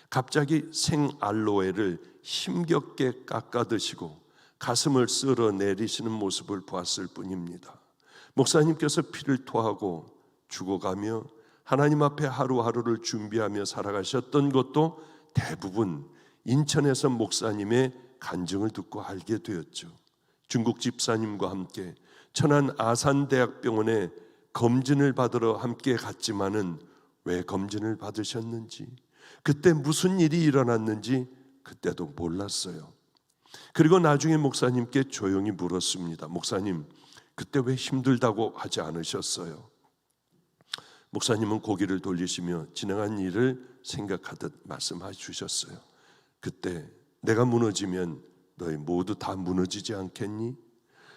갑자기 생알로에를 힘겹게 깎아 드시고 가슴을 쓸어 내리시는 모습을 보았을 뿐입니다. 목사님께서 피를 토하고 죽어가며 하나님 앞에 하루하루를 준비하며 살아가셨던 것도 대부분 인천에서 목사님의 간증을 듣고 알게 되었죠. 중국 집사님과 함께 천안 아산대학병원에 검진을 받으러 함께 갔지만은 왜 검진을 받으셨는지, 그때 무슨 일이 일어났는지 그때도 몰랐어요. 그리고 나중에 목사님께 조용히 물었습니다. 목사님, 그때 왜 힘들다고 하지 않으셨어요? 목사님은 고개를 돌리시며 진행한 일을 생각하듯 말씀해 주셨어요. 그때 내가 무너지면 너희 모두 다 무너지지 않겠니?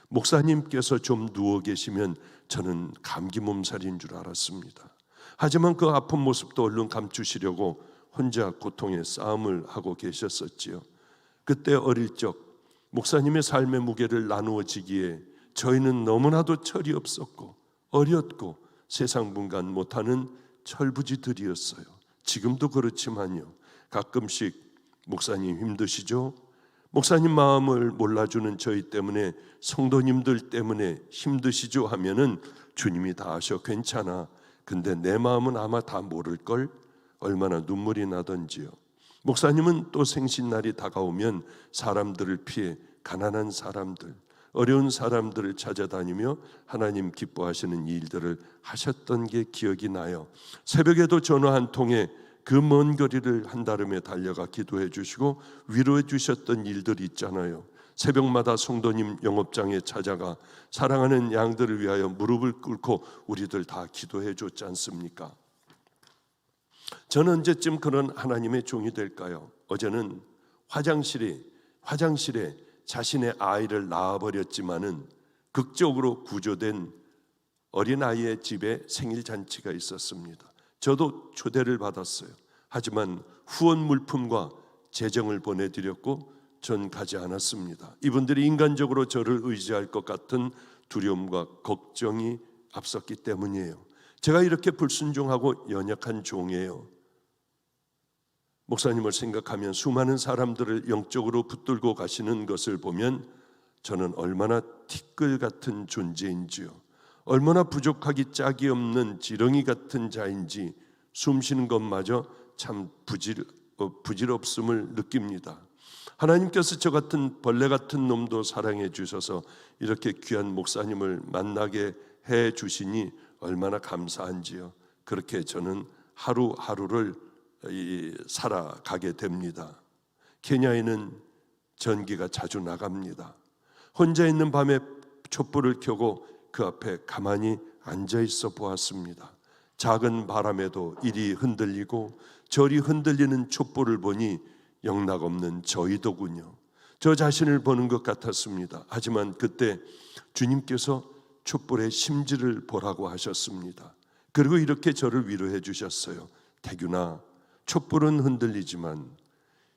목사님께서 좀 누워 계시면 저는 감기 몸살인 줄 알았습니다. 하지만 그 아픈 모습도 얼른 감추시려고 혼자 고통의 싸움을 하고 계셨었지요. 그때 어릴 적 목사님의 삶의 무게를 나누어 지기에 저희는 너무나도 철이 없었고 어렸고 세상 분간 못하는 철부지들이었어요. 지금도 그렇지만요, 가끔씩 목사님 힘드시죠? 목사님 마음을 몰라주는 저희 때문에, 성도님들 때문에 힘드시죠 하면은 주님이 다 아셔, 괜찮아. 근데 내 마음은 아마 다 모를걸? 얼마나 눈물이 나던지요. 목사님은 또 생신날이 다가오면 사람들을 피해 가난한 사람들, 어려운 사람들을 찾아다니며 하나님 기뻐하시는 일들을 하셨던 게 기억이 나요. 새벽에도 전화 한 통에 그 먼 거리를 한달음에 달려가 기도해 주시고 위로해 주셨던 일들이 있잖아요. 새벽마다 성도님 영업장에 찾아가 사랑하는 양들을 위하여 무릎을 꿇고 우리들 다 기도해 줬지 않습니까? 저는 언제쯤 그런 하나님의 종이 될까요? 어제는 화장실에 자신의 아이를 낳아버렸지만은 극적으로 구조된 어린아이의 집에 생일 잔치가 있었습니다. 저도 초대를 받았어요. 하지만 후원 물품과 재정을 보내드렸고 전 가지 않았습니다. 이분들이 인간적으로 저를 의지할 것 같은 두려움과 걱정이 앞섰기 때문이에요. 제가 이렇게 불순종하고 연약한 종이에요. 목사님을 생각하면 수많은 사람들을 영적으로 붙들고 가시는 것을 보면 저는 얼마나 티끌 같은 존재인지요, 얼마나 부족하기 짝이 없는 지렁이 같은 자인지 숨쉬는 것마저 참 부질없음을 느낍니다. 하나님께서 저 같은 벌레 같은 놈도 사랑해 주셔서 이렇게 귀한 목사님을 만나게 해 주시니 얼마나 감사한지요. 그렇게 저는 하루하루를 살아가게 됩니다. 케냐에는 전기가 자주 나갑니다. 혼자 있는 밤에 촛불을 켜고 그 앞에 가만히 앉아 있어 보았습니다. 작은 바람에도 이리 흔들리고 저리 흔들리는 촛불을 보니 영락없는 저희도군요. 저 자신을 보는 것 같았습니다. 하지만 그때 주님께서 촛불의 심지를 보라고 하셨습니다. 그리고 이렇게 저를 위로해 주셨어요. 태균아, 촛불은 흔들리지만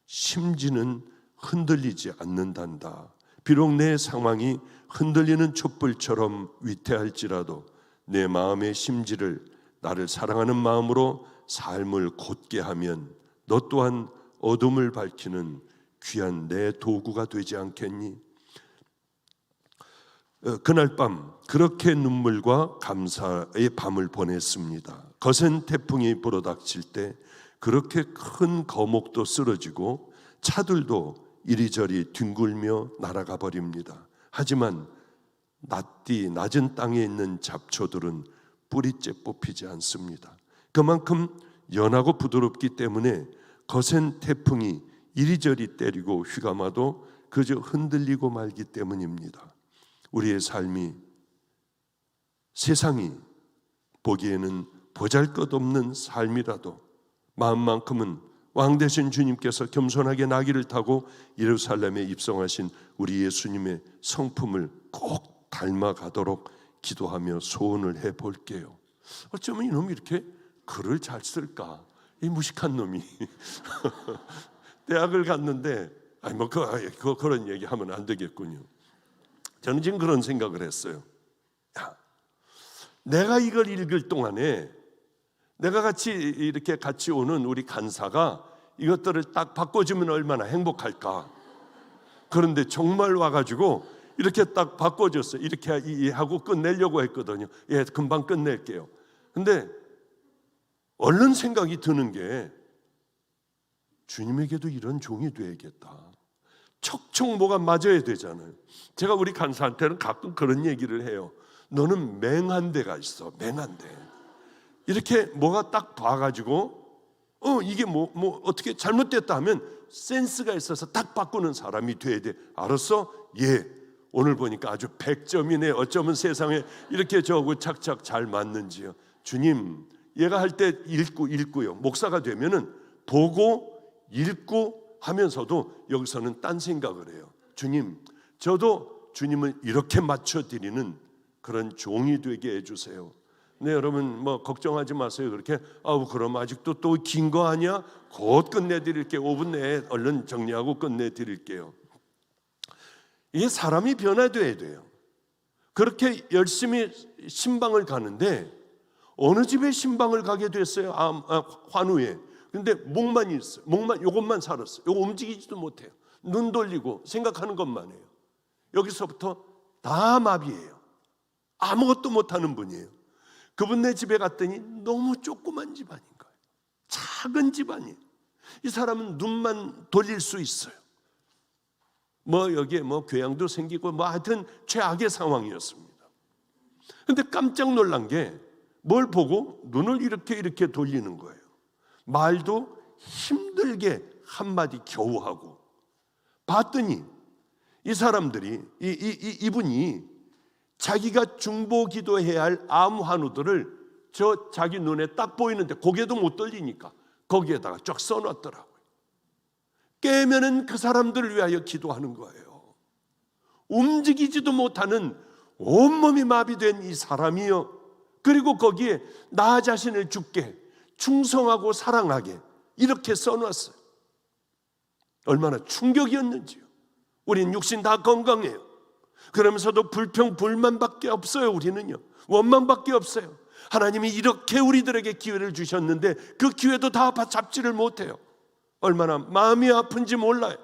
심지는 흔들리지 않는단다. 비록 내 상황이 흔들리는 촛불처럼 위태할지라도 내 마음의 심지를 나를 사랑하는 마음으로 삶을 곧게 하면 너 또한 어둠을 밝히는 귀한 내 도구가 되지 않겠니? 그날 밤 그렇게 눈물과 감사의 밤을 보냈습니다. 거센 태풍이 불어닥칠 때 그렇게 큰 거목도 쓰러지고 차들도 이리저리 뒹굴며 날아가 버립니다. 하지만 낮은 땅에 있는 잡초들은 뿌리째 뽑히지 않습니다. 그만큼 연하고 부드럽기 때문에 거센 태풍이 이리저리 때리고 휘감아도 그저 흔들리고 말기 때문입니다. 우리의 삶이 세상이 보기에는 보잘것없는 삶이라도 마음만큼은 왕 되신 주님께서 겸손하게 나귀를 타고 예루살렘에 입성하신 우리 예수님의 성품을 꼭 닮아가도록 기도하며 소원을 해볼게요. 어쩌면 이놈이 이렇게 글을 잘 쓸까? 이 무식한 놈이 대학을 갔는데 그런 얘기하면 안 되겠군요. 저는 지금 그런 생각을 했어요. 내가 이걸 읽을 동안에 내가 이렇게 같이 오는 우리 간사가 이것들을 딱 바꿔주면 얼마나 행복할까. 그런데 정말 와가지고 이렇게 딱 바꿔줬어요. 이렇게 하고 끝내려고 했거든요. 예, 금방 끝낼게요. 근데 얼른 생각이 드는 게 주님에게도 이런 종이 되야겠다. 척척 뭐가 맞아야 되잖아요. 제가 우리 간사한테는 가끔 그런 얘기를 해요. 너는 맹한 데가 있어. 맹한 데. 이렇게 뭐가 딱 봐가지고 이게 뭐 어떻게 잘못됐다 하면 센스가 있어서 딱 바꾸는 사람이 돼야 돼. 알았어? 예. 오늘 보니까 아주 100점이네. 어쩌면 세상에 이렇게 저하고 착착 잘 맞는지요. 주님, 얘가 할 때 읽고요. 목사가 되면은 보고 읽고 하면서도 여기서는 딴 생각을 해요. 주님, 저도 주님을 이렇게 맞춰드리는 그런 종이 되게 해주세요. 네, 여러분 뭐 걱정하지 마세요. 그렇게 그럼 아직도 또 긴 거 아니야? 곧 끝내드릴게요. 5분 내에 얼른 정리하고 끝내드릴게요. 이게 사람이 변화돼야 돼요. 그렇게 열심히 신방을 가는데 어느 집에 신방을 가게 됐어요? 환우에. 근데 목만 있어요. 요것만 살았어요. 요거 움직이지도 못해요. 눈 돌리고 생각하는 것만 해요. 여기서부터 다 마비예요. 아무것도 못하는 분이에요. 그분네 집에 갔더니 너무 조그만 집안인 거예요. 작은 집안이에요. 이 사람은 눈만 돌릴 수 있어요. 여기에 교양도 생기고 하여튼 최악의 상황이었습니다. 근데 깜짝 놀란 게 뭘 보고 눈을 이렇게 돌리는 거예요. 말도 힘들게 한마디 겨우 하고. 봤더니 이 사람들이 이분이 자기가 중보 기도해야 할 암 환우들을 자기 눈에 딱 보이는데 고개도 못 돌리니까 거기에다가 쫙 써놨더라고요. 깨면은 그 사람들을 위하여 기도하는 거예요. 움직이지도 못하는 온몸이 마비된 이 사람이요. 그리고 거기에 나 자신을 죽게 충성하고 사랑하게 이렇게 써놨어요. 얼마나 충격이었는지요. 우린 육신 다 건강해요. 그러면서도 불평 불만밖에 없어요. 우리는요 원망밖에 없어요. 하나님이 이렇게 우리들에게 기회를 주셨는데 그 기회도 다 잡지를 못해요. 얼마나 마음이 아픈지 몰라요.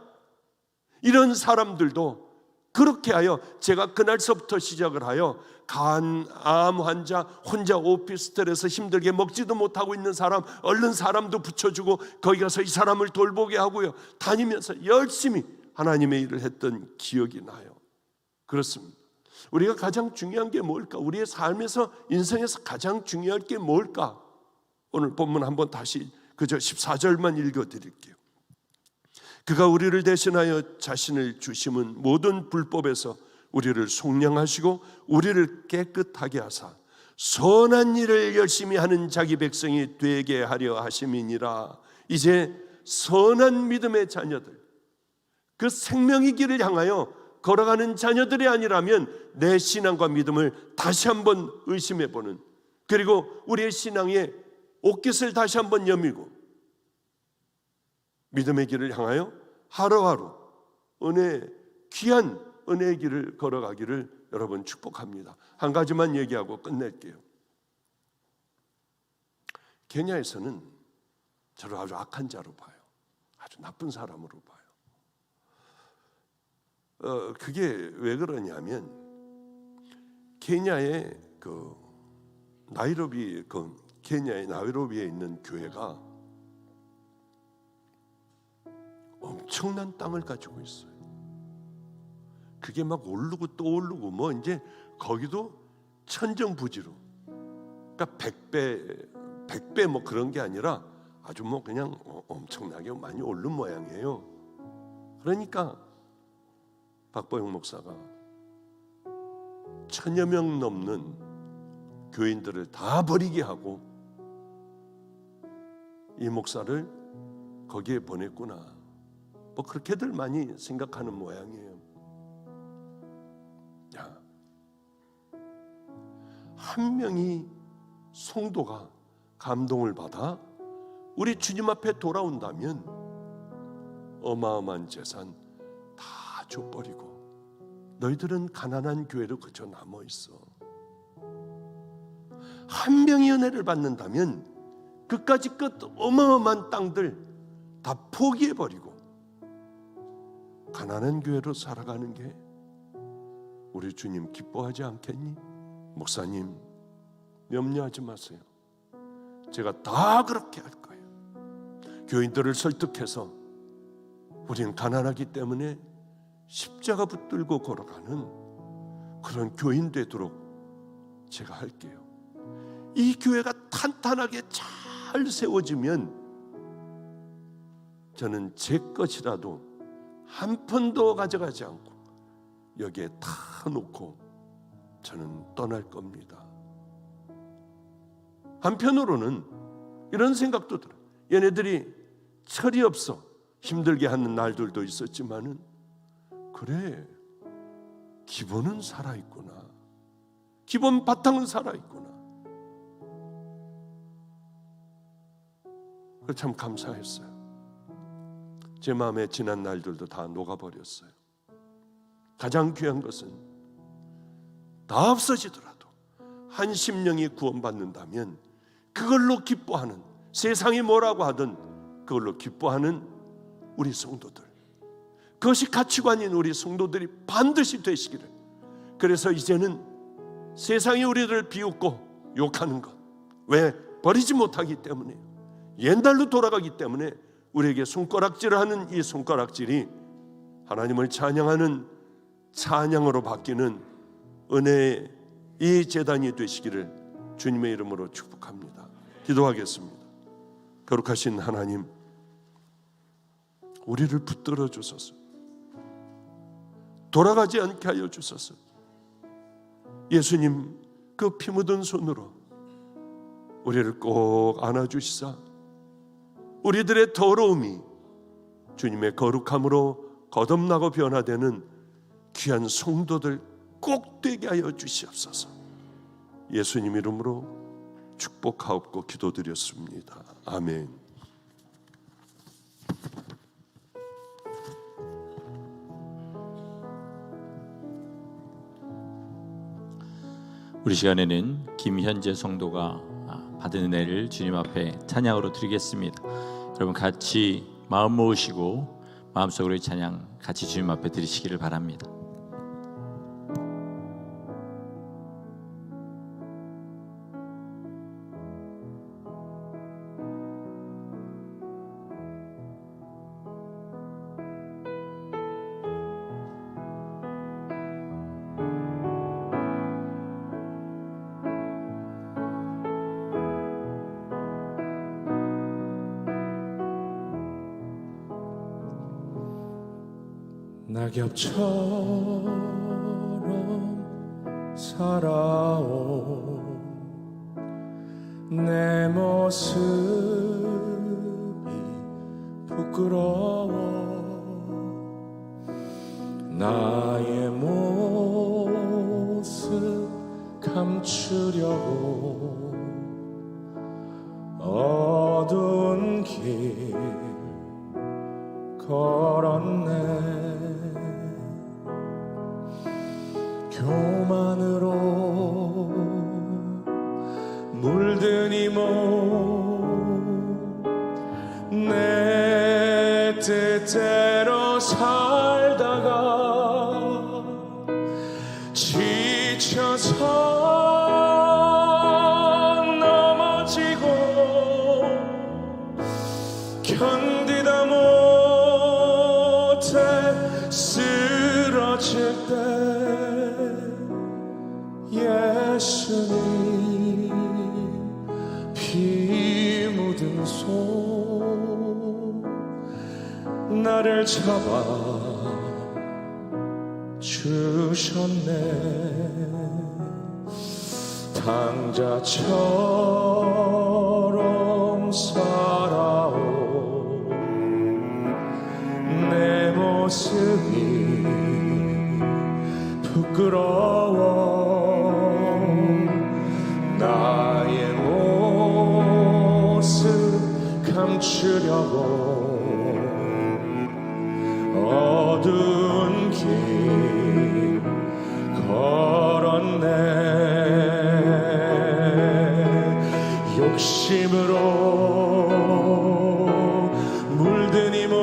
이런 사람들도 그렇게 하여 제가 그날서부터 시작을 하여 암 환자 혼자 오피스텔에서 힘들게 먹지도 못하고 있는 사람 얼른 사람도 붙여주고 거기 가서 이 사람을 돌보게 하고요. 다니면서 열심히 하나님의 일을 했던 기억이 나요. 그렇습니다. 우리가 가장 중요한 게 뭘까? 우리의 삶에서 인생에서 가장 중요할 게 뭘까? 오늘 본문 한번 다시 그저 14절만 읽어드릴게요. 그가 우리를 대신하여 자신을 주심은 모든 불법에서 우리를 속량하시고 우리를 깨끗하게 하사 선한 일을 열심히 하는 자기 백성이 되게 하려 하심이니라. 이제 선한 믿음의 자녀들, 그 생명의 길을 향하여 걸어가는 자녀들이 아니라면 내 신앙과 믿음을 다시 한번 의심해보는, 그리고 우리의 신앙의 옷깃을 다시 한번 여미고 믿음의 길을 향하여 하루하루 귀한 은혜의 길을 걸어가기를 여러분 축복합니다. 한 가지만 얘기하고 끝낼게요. 케냐에서는 저를 아주 악한 자로 봐요. 아주 나쁜 사람으로 봐요. 그게 왜 그러냐면 케냐의 케냐의 나이로비에 있는 교회가 엄청난 땅을 가지고 있어요. 그게 막 오르고 또 오르고 뭐 이제 거기도 천정부지로, 그러니까 100배 뭐 그런 게 아니라 아주 뭐 그냥 엄청나게 많이 오른 모양이에요. 그러니까 박보영 목사가 1000여 명 넘는 교인들을 다 버리게 하고 이 목사를 거기에 보냈구나, 뭐 그렇게들 많이 생각하는 모양이에요. 야, 한 명이 성도가 감동을 받아 우리 주님 앞에 돌아온다면 어마어마한 재산 다 줘버리고 너희들은 가난한 교회로 그저 남아있어. 한 명이 은혜를 받는다면 그까짓 것 어마어마한 땅들 다 포기해버리고 가난한 교회로 살아가는 게 우리 주님 기뻐하지 않겠니? 목사님, 염려하지 마세요. 제가 다 그렇게 할 거예요. 교인들을 설득해서 우리는 가난하기 때문에 십자가 붙들고 걸어가는 그런 교인 되도록 제가 할게요. 이 교회가 탄탄하게 잘 세워지면 저는 제 것이라도 한 푼도 가져가지 않고 여기에 다 놓고 저는 떠날 겁니다. 한편으로는 이런 생각도 들어요. 얘네들이 철이 없어 힘들게 하는 날들도 있었지만은 그래, 기본은 살아있구나. 기본 바탕은 살아있구나. 그래서 참 감사했어요. 제 마음에 지난 날들도 다 녹아버렸어요. 가장 귀한 것은 다 없어지더라도 한 심령이 구원받는다면 그걸로 기뻐하는, 세상이 뭐라고 하든 그걸로 기뻐하는 우리 성도들, 그것이 가치관인 우리 성도들이 반드시 되시기를. 그래서 이제는 세상이 우리를 비웃고 욕하는 것, 왜? 버리지 못하기 때문에, 옛날로 돌아가기 때문에 우리에게 손가락질을 하는 이 손가락질이 하나님을 찬양하는 찬양으로 바뀌는 은혜의 이 제단이 되시기를 주님의 이름으로 축복합니다. 기도하겠습니다. 거룩하신 하나님, 우리를 붙들어 주소서. 돌아가지 않게 하여 주소서. 예수님 그 피 묻은 손으로 우리를 꼭 안아주시사 우리들의 더러움이 주님의 거룩함으로 거듭나고 변화되는 귀한 성도들 꼭 되게 하여 주시옵소서. 예수님 이름으로 축복하옵고 기도드렸습니다. 아멘. 우리 시간에는 김현재 성도가 받은 은혜를 주님 앞에 찬양으로 드리겠습니다. 여러분 같이 마음 모으시고 마음속으로 이 찬양 같이 주님 앞에 드리시기를 바랍니다. 낙엽처럼 살아온 내 모습이 부끄러워 나의 모습 감추려고 어두운 길 걸었네 물든 이몸 내 뜻대로 살다가 지쳐서 넘어지고 견디다 못해 쓰러질 때 예수님 피 묻은 손 나를 잡아 주셨네. 당자처럼 살아온 내 모습이 부끄러워 나의 모습 감추려고 어두운 길 걸었네. 욕심으로 물든 이 몸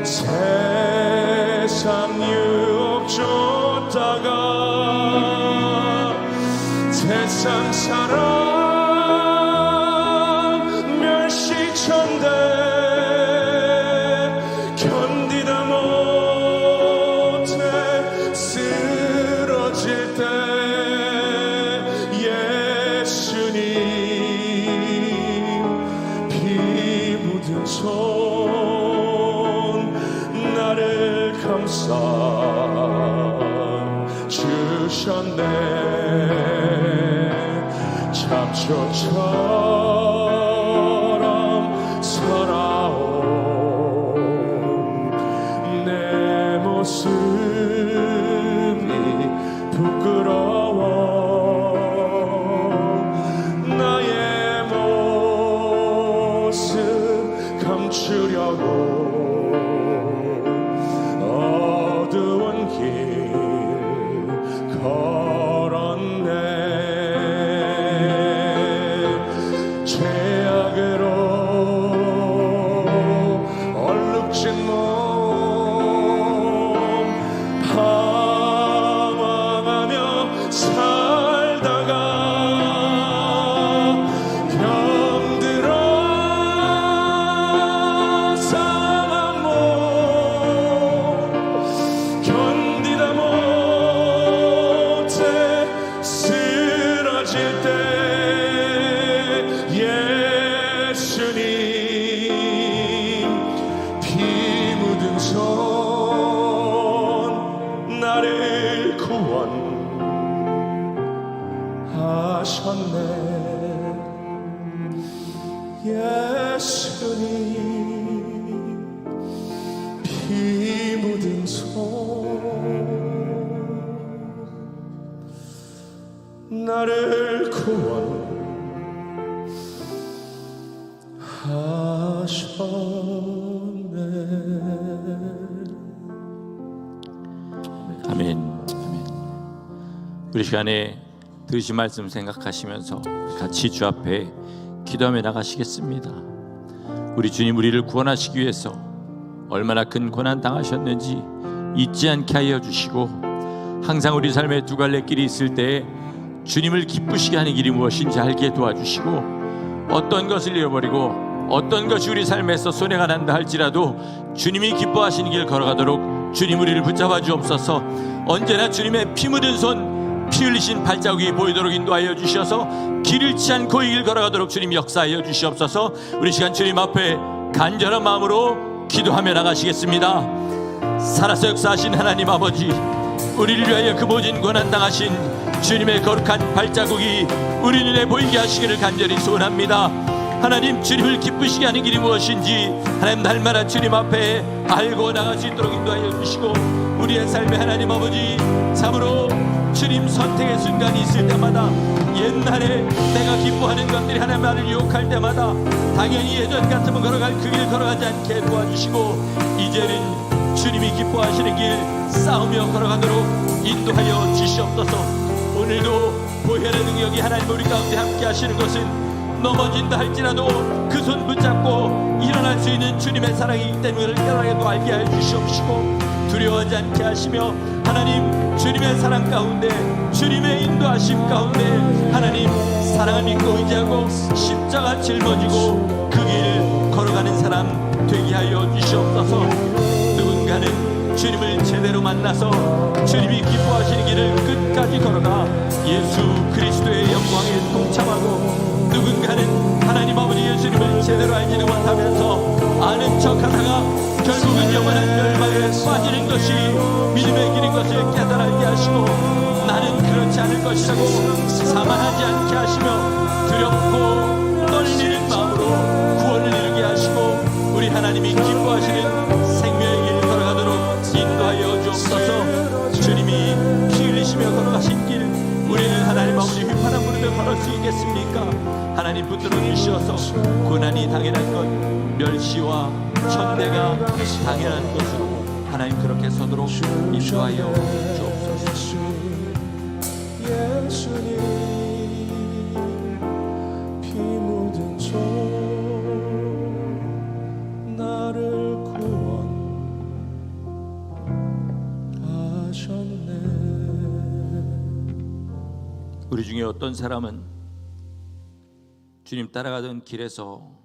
세상 유혹 쫓다가 세상 사랑 멸시천대 견디다 못해 쓰러질 때 예수님 피 묻은 손 나를 감싸 주셨네. 잡초처럼 살아온 내 모습이 부끄러워 나의 모습 감추려고 어두운 길 걸었네. 죄악으로 얼룩진 몸 방황하며 살다가 병들어 상한 몸 견디다 못해 쓰러질 때 예수님 피 묻은 손 나를 구원하셨네. 예수님 피 묻은 손 나를 구원하셨네. 아멘. 아멘. 우리 시간에 들으신 말씀 생각하시면서 같이 주 앞에 기도하며 나가시겠습니다. 우리 주님 우리를 구원하시기 위해서 얼마나 큰 고난 당하셨는지 잊지 않게 하여 주시고, 항상 우리 삶에 두 갈래 길이 있을 때 주님을 기쁘시게 하는 길이 무엇인지 알게 도와주시고, 어떤 것을 잃어버리고 어떤 것이 우리 삶에서 손해가 난다 할지라도 주님이 기뻐하시는 길 걸어가도록 주님 우리를 붙잡아 주옵소서. 언제나 주님의 피 묻은 손, 피 흘리신 발자국이 보이도록 인도하여 주셔서 길 잃지 않고 이 길 걸어가도록 주님 역사하여 주시옵소서. 우리 시간 주님 앞에 간절한 마음으로 기도하며 나가시겠습니다. 살아서 역사하신 하나님 아버지, 우리를 위하여 그 모진 고난 당하신 주님의 거룩한 발자국이 우리 눈에 보이게 하시기를 간절히 소원합니다. 하나님, 주님을 기쁘시게 하는 길이 무엇인지 하나님 날마다 주님 앞에 알고 나갈 수 있도록 인도하여 주시고, 우리의 삶에 하나님 아버지 참으로 주님 선택의 순간이 있을 때마다, 옛날에 내가 기뻐하는 것들이 하나님 나를 유혹할 때마다 당연히 예전 같으면 걸어갈 그 길 걸어가지 않게 도와주시고, 이제는 주님이 기뻐하시는 길 싸우며 걸어가도록 인도하여 주시옵소서. 오늘도 보혈 여기 하나님 우리 가운데 함께 하시는 것은 넘어진다 할지라도 그 손 붙잡고 일어날 수 있는 주님의 사랑이기 때문에 깨닫게도 알게 해 주시옵시고, 두려워하지 않게 하시며 하나님 주님의 사랑 가운데, 주님의 인도하심 가운데 하나님 사랑을 믿고 의지하고 십자가 짊어지고 그 길 걸어가는 사람 되게 하여 주시옵소서. 누군가는 주님을 제대로 만나서 주님이 기뻐하시는 길을 끝까지 걸어가 예수 그리스도의 영광에 동참하고, 누군가는 하나님 아버지 예수님을 제대로 알지는 못하면서 아는 척하다가 결국은 영원한 멸망에 빠지는 것이 믿음의 길인 것을 깨달게 하시고, 나는 그렇지 않을 것이라고 자만하지 않게 하시며 두렵고 떨리는 마음으로 구원을 이루게 하시고 우리 하나님이 기뻐하시는 생명의 길 걸어가도록 인도하여 주옵소서. 주님이 피 흘리시며 걸어가신 길 우리는 하나님 아버지 휘파람 부르며 걸을 수 있겠습니까? 하나님 붙들어 주시어서 고난이 당연한 것, 멸시와 천대가 당연한 것으로 하나님 그렇게 서도록 인도하여 주옵소서. 예수님 피 묻은 손 나를 구원하셨네. 우리 중에 어떤 사람은 주님 따라가던 길에서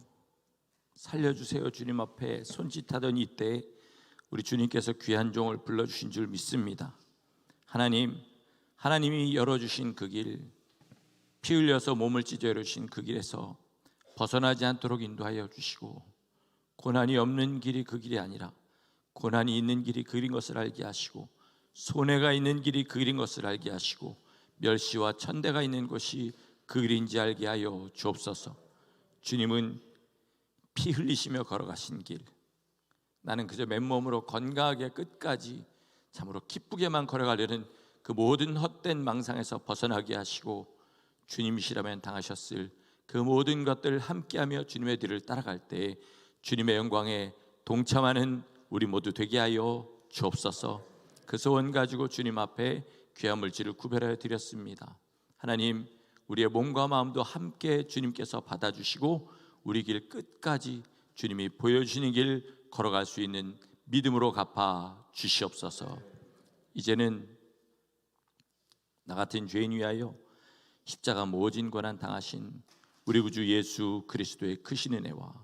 살려주세요 주님 앞에 손짓하던 이때 우리 주님께서 귀한 종을 불러주신 줄 믿습니다. 하나님이 열어주신 그 길, 피 흘려서 몸을 찢어 이루신 그 길에서 벗어나지 않도록 인도하여 주시고, 고난이 없는 길이 그 길이 아니라 고난이 있는 길이 그 길인 것을 알게 하시고, 손해가 있는 길이 그 길인 것을 알게 하시고, 멸시와 천대가 있는 곳이 그 길인지 알게 하여 주옵소서. 주님은 피 흘리시며 걸어가신 길, 나는 그저 맨몸으로 건강하게 끝까지 참으로 기쁘게만 걸어가려는 그 모든 헛된 망상에서 벗어나게 하시고, 주님이시라면 당하셨을 그 모든 것들을 함께하며 주님의 뒤를 따라갈 때 주님의 영광에 동참하는 우리 모두 되게 하여 주옵소서. 그 소원 가지고 주님 앞에 귀한 물질을 구별하여 드렸습니다. 하나님, 우리의 몸과 마음도 함께 주님께서 받아주시고 우리 길 끝까지 주님이 보여주시는 길 걸어갈 수 있는 믿음으로 갚아 주시옵소서. 이제는 나 같은 죄인 위하여 십자가 모진 고난 당하신 우리 구주 예수 그리스도의 크신 은혜와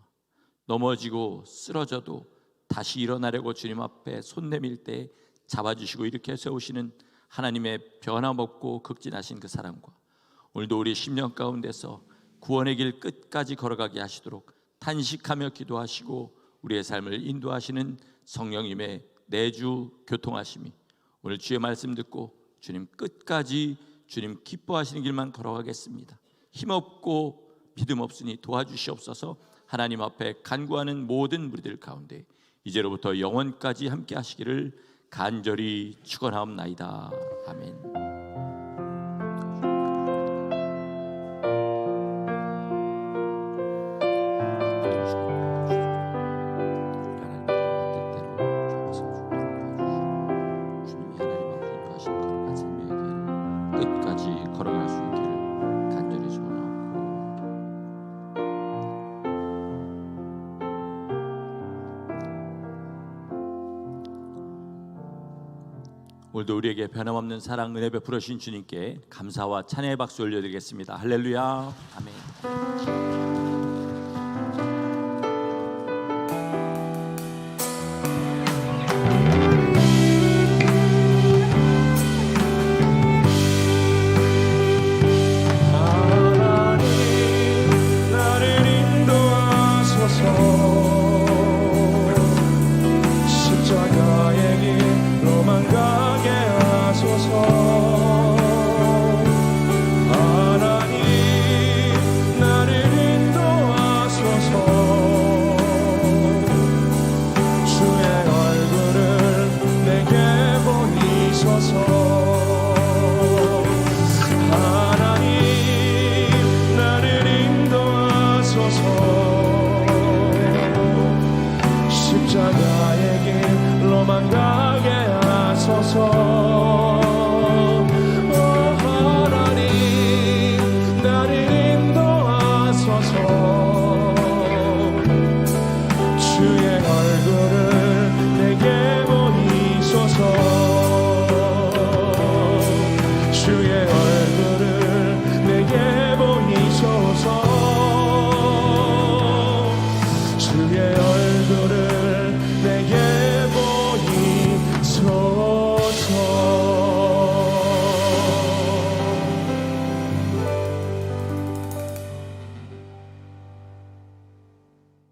넘어지고 쓰러져도 다시 일어나려고 주님 앞에 손 내밀 때 잡아주시고 이렇게 세우시는 하나님의 변함없고 극진하신 그 사랑과, 오늘도 우리 심령 가운데서 구원의 길 끝까지 걸어가게 하시도록 탄식하며 기도하시고 우리의 삶을 인도하시는 성령님의 내주 교통하심이, 오늘 주의 말씀 듣고 주님 끝까지 주님 기뻐하시는 길만 걸어가겠습니다. 힘없고 믿음 없으니 도와주시옵소서. 하나님 앞에 간구하는 모든 무리들 가운데 이제로부터 영원까지 함께 하시기를 간절히 축원하옵나이다. 아멘. 끝까지 걸어갈 수 있기를 간절히 소원하고, 오늘도 우리에게 변함없는 사랑 은혜 베풀어 주신 주님께 감사와 찬양의 박수 올려드리겠습니다. 할렐루야. 아멘.